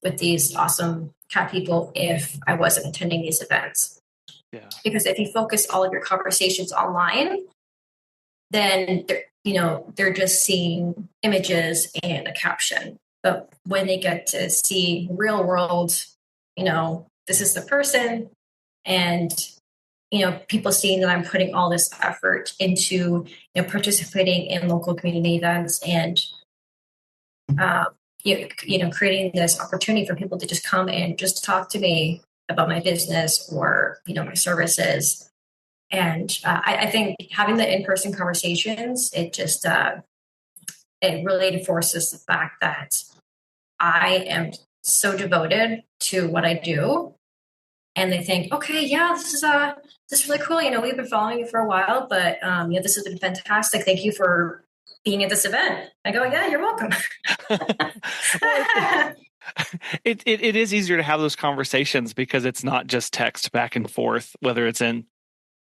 with these awesome cat people if I wasn't attending these events. Yeah. Because if you focus all of your conversations online, then they're just seeing images and a caption. But when they get to see real world, this is the person, and people seeing that I'm putting all this effort into participating in local community events, and creating this opportunity for people to just come and just talk to me about my business or my services. And I think having the in-person conversations, it just it really enforces the fact that I am so devoted to what I do. And they think, okay, yeah, this is really cool. We've been following you for a while, but this has been fantastic. Thank you for being at this event. I go, yeah, you're welcome. It is easier to have those conversations because it's not just text back and forth, whether it's in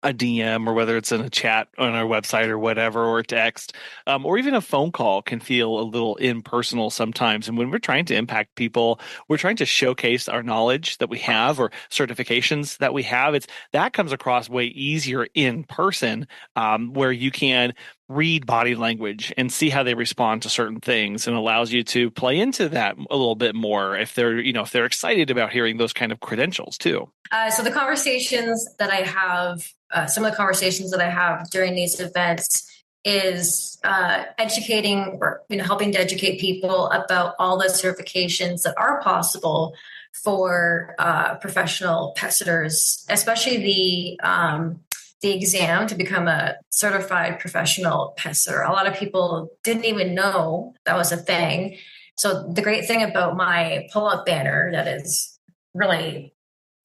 a DM or whether it's in a chat on our website or whatever, or text, or even a phone call can feel a little impersonal sometimes. And when we're trying to impact people, we're trying to showcase our knowledge that we have or certifications that we have. That comes across way easier in person, where you can read body language and see how they respond to certain things, and allows you to play into that a little bit more if they're excited about hearing those kind of credentials too. So the conversations that I have, some of the conversations that I have during these events, is educating or helping to educate people about all the certifications that are possible for professional pet sitters, especially the exam to become a certified professional pet sitter. A lot of people didn't even know that was a thing. So the great thing about my pull-up banner that is really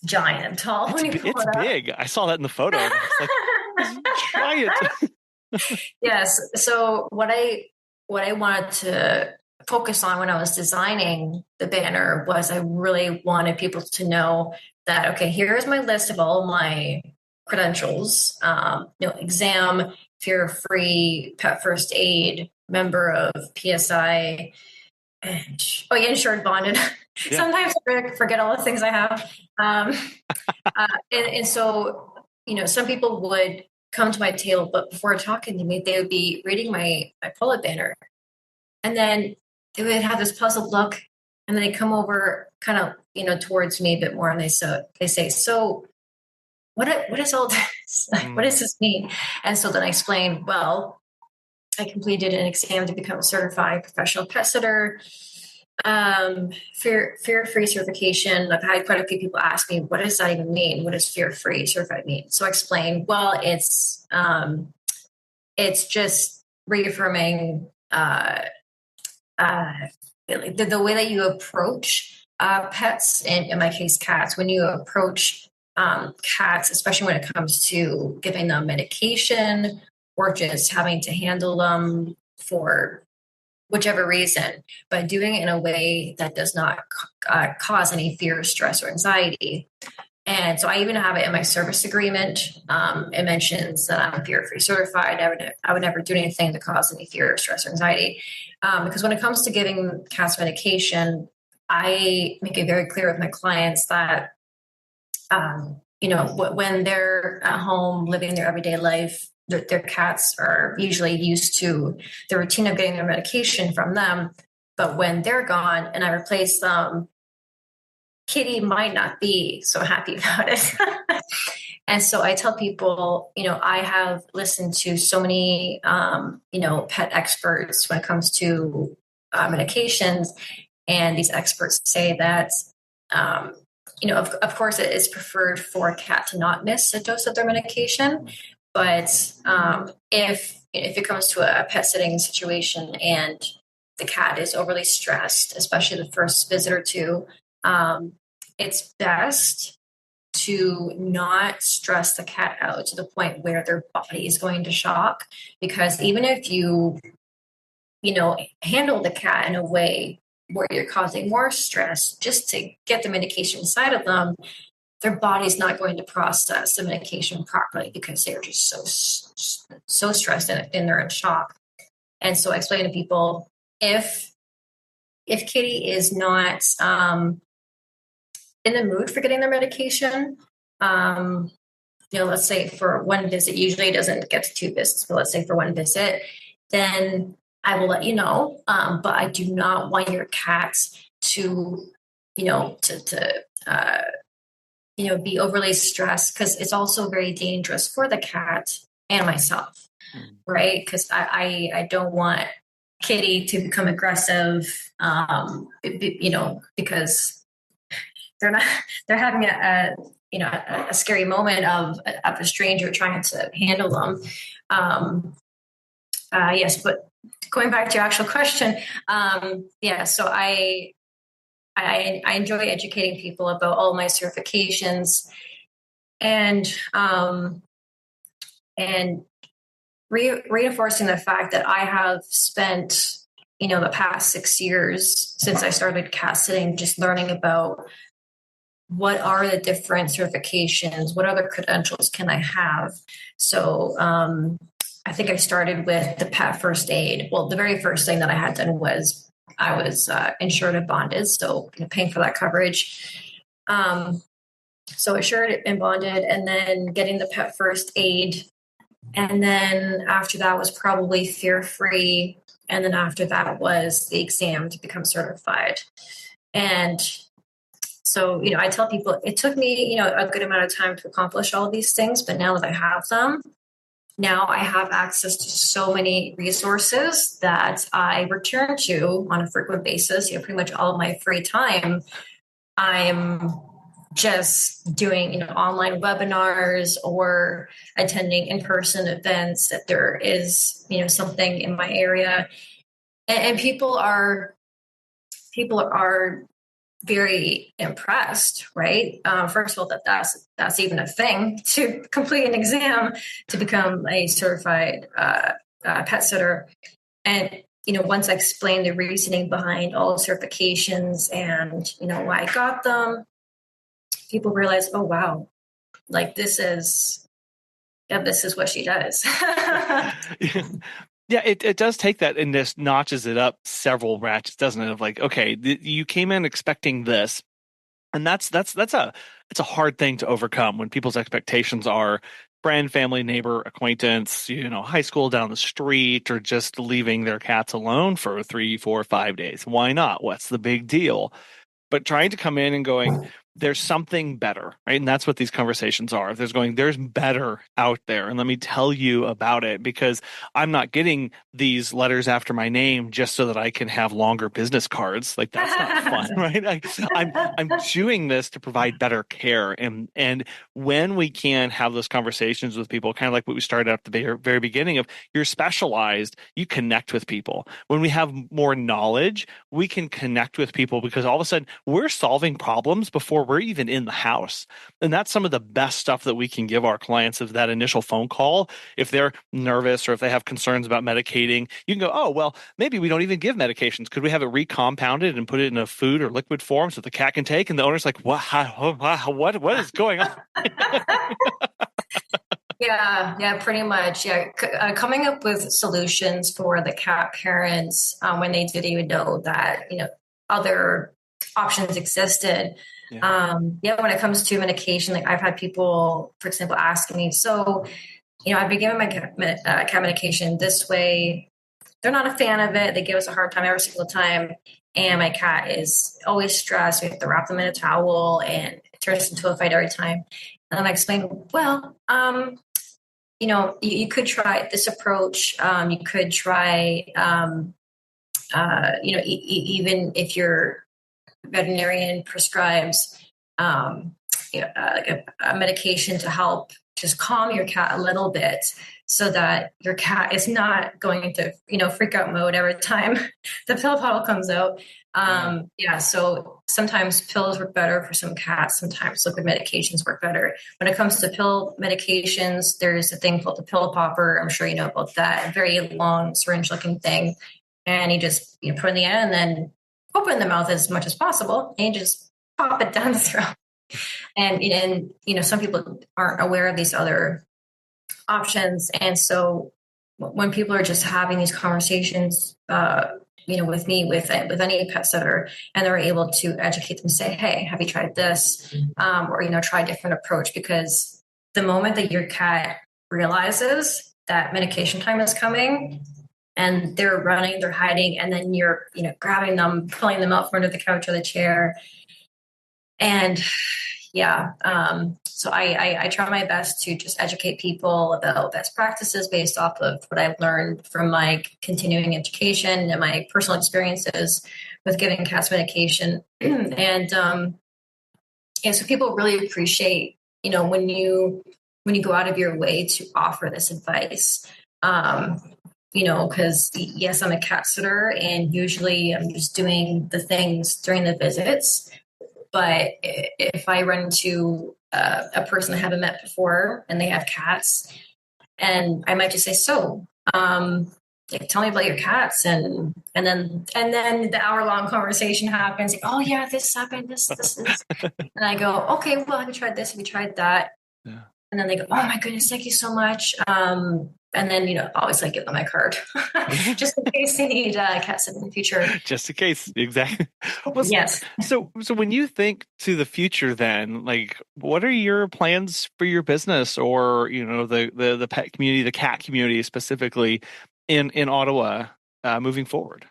giant and tall. It's big. I saw that in the photo. It's like, giant. Yes. So what I wanted to focus on when I was designing the banner was I really wanted people to know that, okay, here's my list of all my credentials, exam, fear-free, pet first aid, member of PSI, and insured, bonded. Yeah. Sometimes I forget all the things I have. And so, some people would come to my table, but before talking to me, they would be reading my pull-up banner. And then they would have this puzzled look, and then they come over kind of, towards me a bit more, and they say, so what is all this? What does this mean? And so then I explained, well, I completed an exam to become a certified professional pet sitter, fear-free certification. I've had quite a few people ask me, what does that even mean? What does fear-free certified mean? So I explained, well, it's just reaffirming the way that you approach pets, and in my case, cats. When you approach cats, especially when it comes to giving them medication or just having to handle them for whichever reason, but doing it in a way that does not cause any fear, stress, or anxiety. And so I even have it in my service agreement. It mentions that I'm fear-free certified. I would never do anything to cause any fear, stress, or anxiety. Because when it comes to giving cats medication, I make it very clear with my clients that, when they're at home living their everyday life, their cats are usually used to the routine of getting their medication from them. But when they're gone and I replace them, Kitty might not be so happy about it. And so I tell people, I have listened to so many, pet experts when it comes to medications. And these experts say that, of course, it is preferred for a cat to not miss a dose of their medication. But if it comes to a pet sitting situation and the cat is overly stressed, especially the first visit or two, it's best to not stress the cat out to the point where their body is going to shock. Because even if you handle the cat in a way where you're causing more stress just to get the medication inside of them, their body's not going to process the medication properly because they're just so stressed and they're in shock. And so I explain to people, if Kitty is not in the mood for getting their medication, let's say for one visit, usually it doesn't get to 2 visits, but let's say for 1 visit, then I will let you know. But I do not want your cat to be overly stressed, because it's also very dangerous for the cat and myself, right? Because I don't want Kitty to become aggressive, because they're having a scary moment of a stranger trying to handle them. Yes, but going back to your actual question, so I enjoy educating people about all my certifications and reinforcing the fact that I have spent, the past 6 years since I started cat sitting, just learning about what are the different certifications, what other credentials can I have. So I think I started with the pet first aid. Well, the very first thing that I had done was I was insured and bonded, so paying for that coverage. So insured and bonded, and then getting the pet first aid. And then after that was probably fear-free. And then after that was the exam to become certified. And so, I tell people it took me, a good amount of time to accomplish all of these things, but now that I have them, now I have access to so many resources that I return to on a frequent basis. Pretty much all of my free time, I'm just doing, online webinars or attending in-person events that there is, something in my area. And people are very impressed, right? First of all, that's even a thing to complete an exam to become a certified pet sitter. And once I explain the reasoning behind all certifications and why I got them, people realize, oh wow, like this is what she does. Yeah, it does take that and this notches it up several ratchets, doesn't it? Of like, okay, you came in expecting this, and that's it's a hard thing to overcome when people's expectations are friend, family, neighbor, acquaintance, high school down the street, or just leaving their cats alone for 3, 4, 5 days. Why not? What's the big deal? But trying to come in and going, there's something better, right? And that's what these conversations are. There's better out there. And let me tell you about it, because I'm not getting these letters after my name just so that I can have longer business cards. Like, that's not fun, right? I'm doing this to provide better care. And when we can have those conversations with people, kind of like what we started at the very beginning of, you're specialized, you connect with people. When we have more knowledge, we can connect with people because all of a sudden we're solving problems before we're even in the house. And that's some of the best stuff that we can give our clients of that initial phone call. If they're nervous or if they have concerns about medicating, you can go, oh, well, maybe we don't even give medications. Could we have it recompounded and put it in a food or liquid form so the cat can take? And the owner's like, what is going on? Yeah, pretty much. Yeah, coming up with solutions for the cat parents when they didn't even know that other options existed. When it comes to medication, like I've had people, for example, asking me, so I've been giving my cat medication this way. They're not a fan of it. They give us a hard time every single time, and my cat is always stressed. We have to wrap them in a towel, and it turns into a fight every time. And then I explain, well, you could try this approach. You could try, even if your veterinarian prescribes like a medication to help just calm your cat a little bit so that your cat is not going into freak out mode every time the pill bottle comes out. So sometimes pills work better for some cats, sometimes liquid medications work better. When it comes to pill medications, there's a thing called the pill popper. I'm sure you know about that, a very long syringe looking thing, and you just put in the end and then open the mouth as much as possible and you just pop it down the throat. And some people aren't aware of these other options. And so when people are just having these conversations, with me, with any pet sitter, and they're able to educate them, say, hey, have you tried this? Or, try a different approach, because the moment that your cat realizes that medication time is coming, and they're running, they're hiding, and then you're, grabbing them, pulling them out from under the couch or the chair. And so I try my best to just educate people about best practices based off of what I've learned from my continuing education and my personal experiences with giving cats medication. And so people really appreciate, when you go out of your way to offer this advice. Because yes, I'm a cat sitter and usually I'm just doing the things during the visits. But if I run into a person I haven't met before and they have cats, and I might just say, so, tell me about your cats. And then the hour-long conversation happens. Like, oh yeah, this happened, this is. And I go, okay, well, have you tried this? Have you tried that? Yeah. And then they go, oh my goodness, thank you so much. And then, always give them my card just in case they need cat sit in the future. Just in case. Exactly. Well, yes. So when you think to the future, then, what are your plans for your business or, the pet community, the cat community specifically in Ottawa moving forward?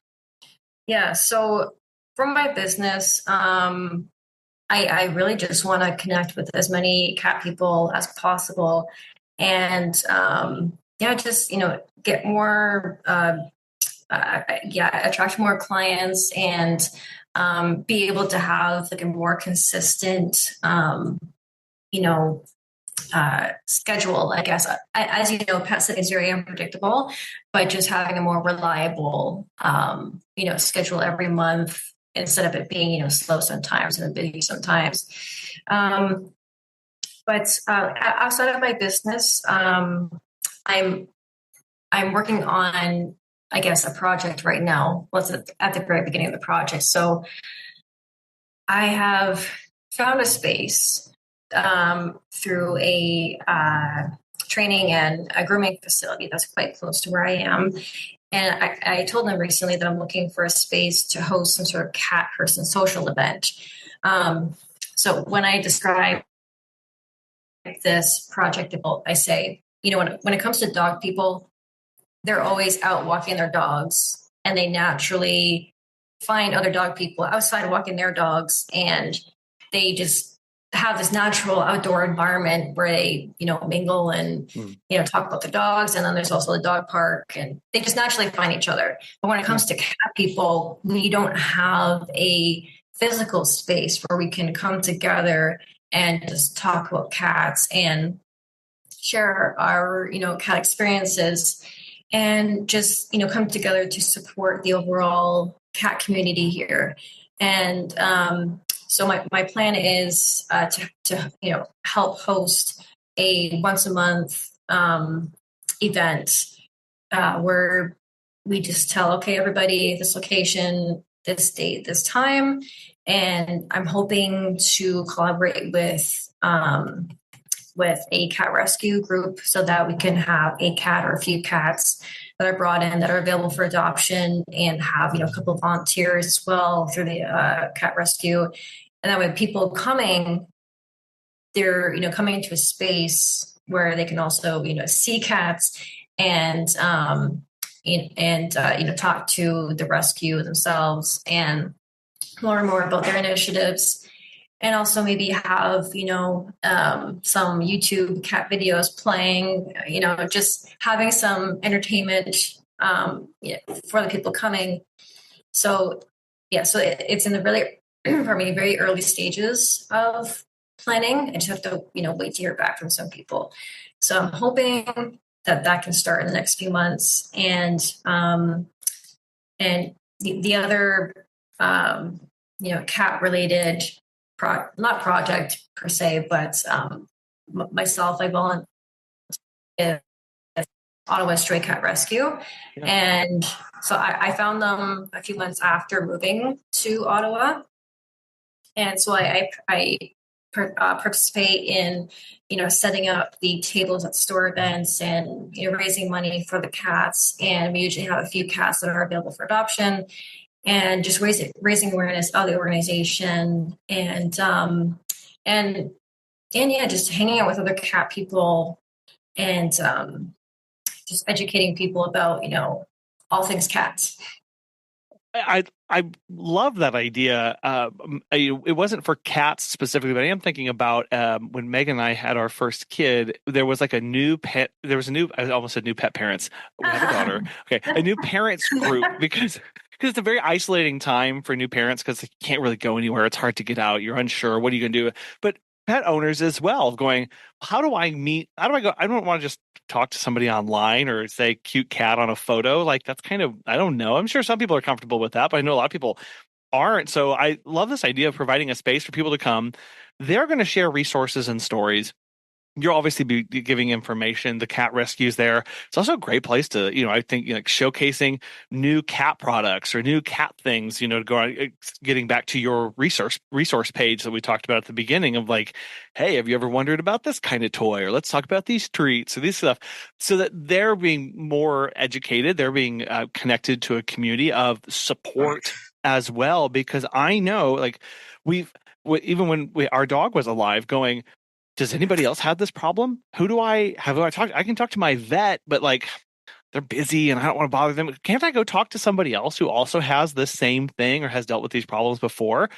Yeah. So for my business, I really just want to connect with as many cat people as possible. And, just, get more, attract more clients and be able to have like a more consistent, schedule, I guess. As you know, pet sitting is very unpredictable, but just having a more reliable, schedule every month instead of it being, slow sometimes and then busy sometimes. But outside of my business, I'm working on, I guess, a project right now. Well, it's at the very beginning of the project. So I have found a space through a training and a grooming facility that's quite close to where I am. And I told them recently that I'm looking for a space to host some sort of cat person social event. So when I describe this project, I say, when it comes to dog people, they're always out walking their dogs and they naturally find other dog people outside walking their dogs, and they just have this natural outdoor environment where they, mingle and, talk about the dogs. And then there's also the dog park, and they just naturally find each other. But when it comes to cat people, we don't have a physical space where we can come together and just talk about cats and share our, cat experiences and just, come together to support the overall cat community here. And so my plan is to help host a once a month event where we just tell, okay, everybody, this location, this date, this time. And I'm hoping to collaborate with a cat rescue group so that we can have a cat or a few cats that are brought in that are available for adoption, and have, a couple of volunteers as well through the cat rescue. And that way people coming, they're, coming into a space where they can also, see cats and talk to the rescue themselves and learn more about their initiatives. And also maybe have, some YouTube cat videos playing, just having some entertainment for the people coming. So, so it's in the really, for me, very early stages of planning. I just have to, wait to hear back from some people. So I'm hoping that can start in the next few months. And the other, cat related not project per se, but myself, I volunteer at Ottawa Stray Cat Rescue. Yeah. And so I found them a few months after moving to Ottawa. And so I participate in, setting up the tables at store events and, raising money for the cats. And we usually have a few cats that are available for adoption, and just raising awareness of the organization, and just hanging out with other cat people, and just educating people about, all things cats. I love that idea. It wasn't for cats specifically, but I am thinking about when Megan and I had our first kid. There was like a new pet. I almost said new pet parents. We have a daughter. Okay, a new parents group because it's a very isolating time for new parents because they can't really go anywhere. It's hard to get out. You're unsure. What are you going to do? But pet owners as well, going, how do I go? I don't want to just talk to somebody online or say cute cat on a photo. Like that's kind of, I don't know. I'm sure some people are comfortable with that, but I know a lot of people aren't. So I love this idea of providing a space for people to come. They're going to share resources and stories. You'll obviously be giving information. The cat rescues there. It's also a great place to, I think, like showcasing new cat products or new cat things, to go on, getting back to your resource page that we talked about at the beginning of like, hey, have you ever wondered about this kind of toy? Or let's talk about these treats or these stuff, so that they're being more educated. They're being connected to a community of support as well. Because I know, like, even when our dog was alive, going, does anybody else have this problem? Who I talk? I can talk to my vet, but like they're busy and I don't want to bother them. Can't I go talk to somebody else who also has the same thing or has dealt with these problems before?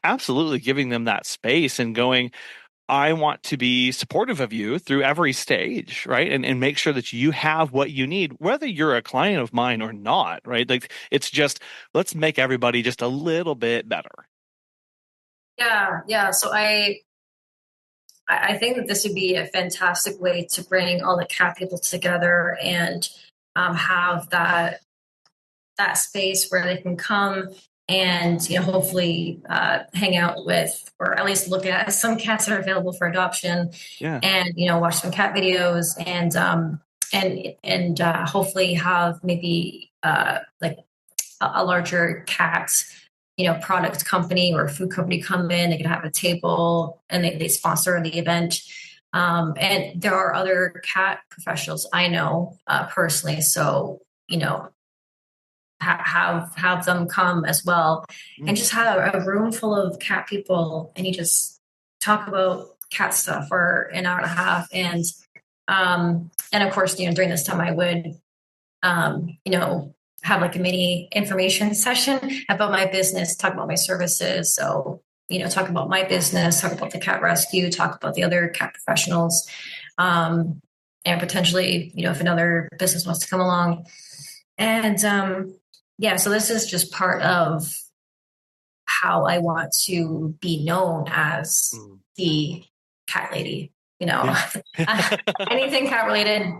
Absolutely, giving them that space and going, I want to be supportive of you through every stage, right? And make sure that you have what you need, whether you're a client of mine or not, right? Like it's just, let's make everybody just a little bit better. Yeah. So I think that this would be a fantastic way to bring all the cat people together and have that space where they can come and hopefully hang out with, or at least look at some cats that are available for adoption. Yeah. And watch some cat videos and hopefully have maybe like a larger cat product company or food company come in. They can have a table and they sponsor the event. And there are other cat professionals I know personally. So, have them come as well and just have a room full of cat people and you just talk about cat stuff for an hour and a half. And of course, during this time I would, have like a mini information session about my business, talk about my services. So, talk about my business, talk about the cat rescue, talk about the other cat professionals, and potentially, if another business wants to come along. And so this is just part of how I want to be known as the cat lady. Anything cat related,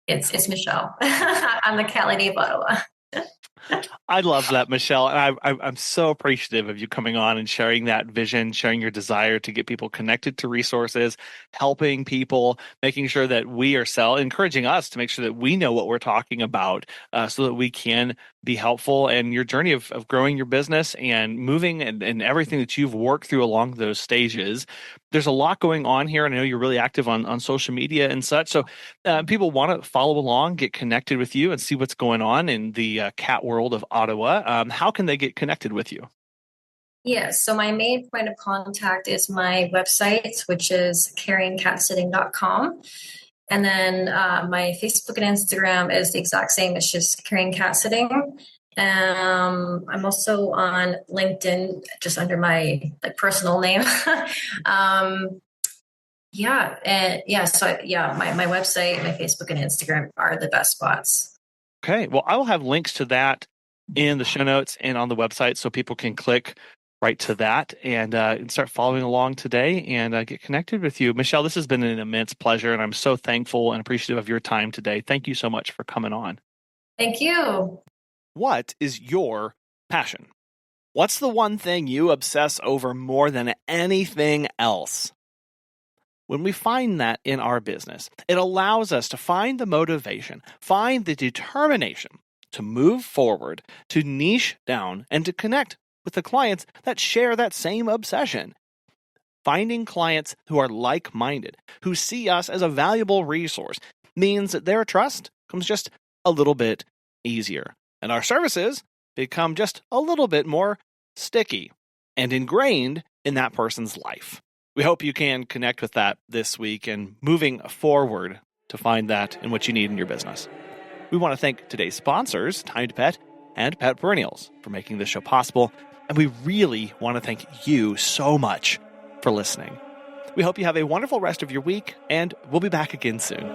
it's Michelle. I'm the cat lady of Ottawa. I love that, Michelle. And I'm so appreciative of you coming on and sharing that vision, sharing your desire to get people connected to resources, helping people, making sure that we ourselves, encouraging us to make sure that we know what we're talking about so that we can be helpful. And your journey of growing your business and moving and everything that you've worked through along those stages. There's a lot going on here. And I know you're really active on social media and such. So people want to follow along, get connected with you and see what's going on in the cat world of Ottawa. How can they get connected with you? Yes. So my main point of contact is my website, which is caringcatsitting.com. And then my Facebook and Instagram is the exact same. It's just Caring Cat Sitting. I'm also on LinkedIn, just under my personal name. My website, my Facebook and Instagram are the best spots. Okay. Well, I will have links to that in the show notes and on the website so people can click right to that and start following along today and get connected with you. Michelle, this has been an immense pleasure, and I'm so thankful and appreciative of your time today. Thank you so much for coming on. Thank you. What is your passion? What's the one thing you obsess over more than anything else? When we find that in our business, it allows us to find the motivation, find the determination to move forward, to niche down, and to connect with the clients that share that same obsession. Finding clients who are like-minded, who see us as a valuable resource, means that their trust comes just a little bit easier, and our services become just a little bit more sticky and ingrained in that person's life. We hope you can connect with that this week and moving forward to find that in what you need in your business. We want to thank today's sponsors, Time to Pet and Pet Perennials, for making this show possible. And we really want to thank you so much for listening. We hope you have a wonderful rest of your week, and we'll be back again soon.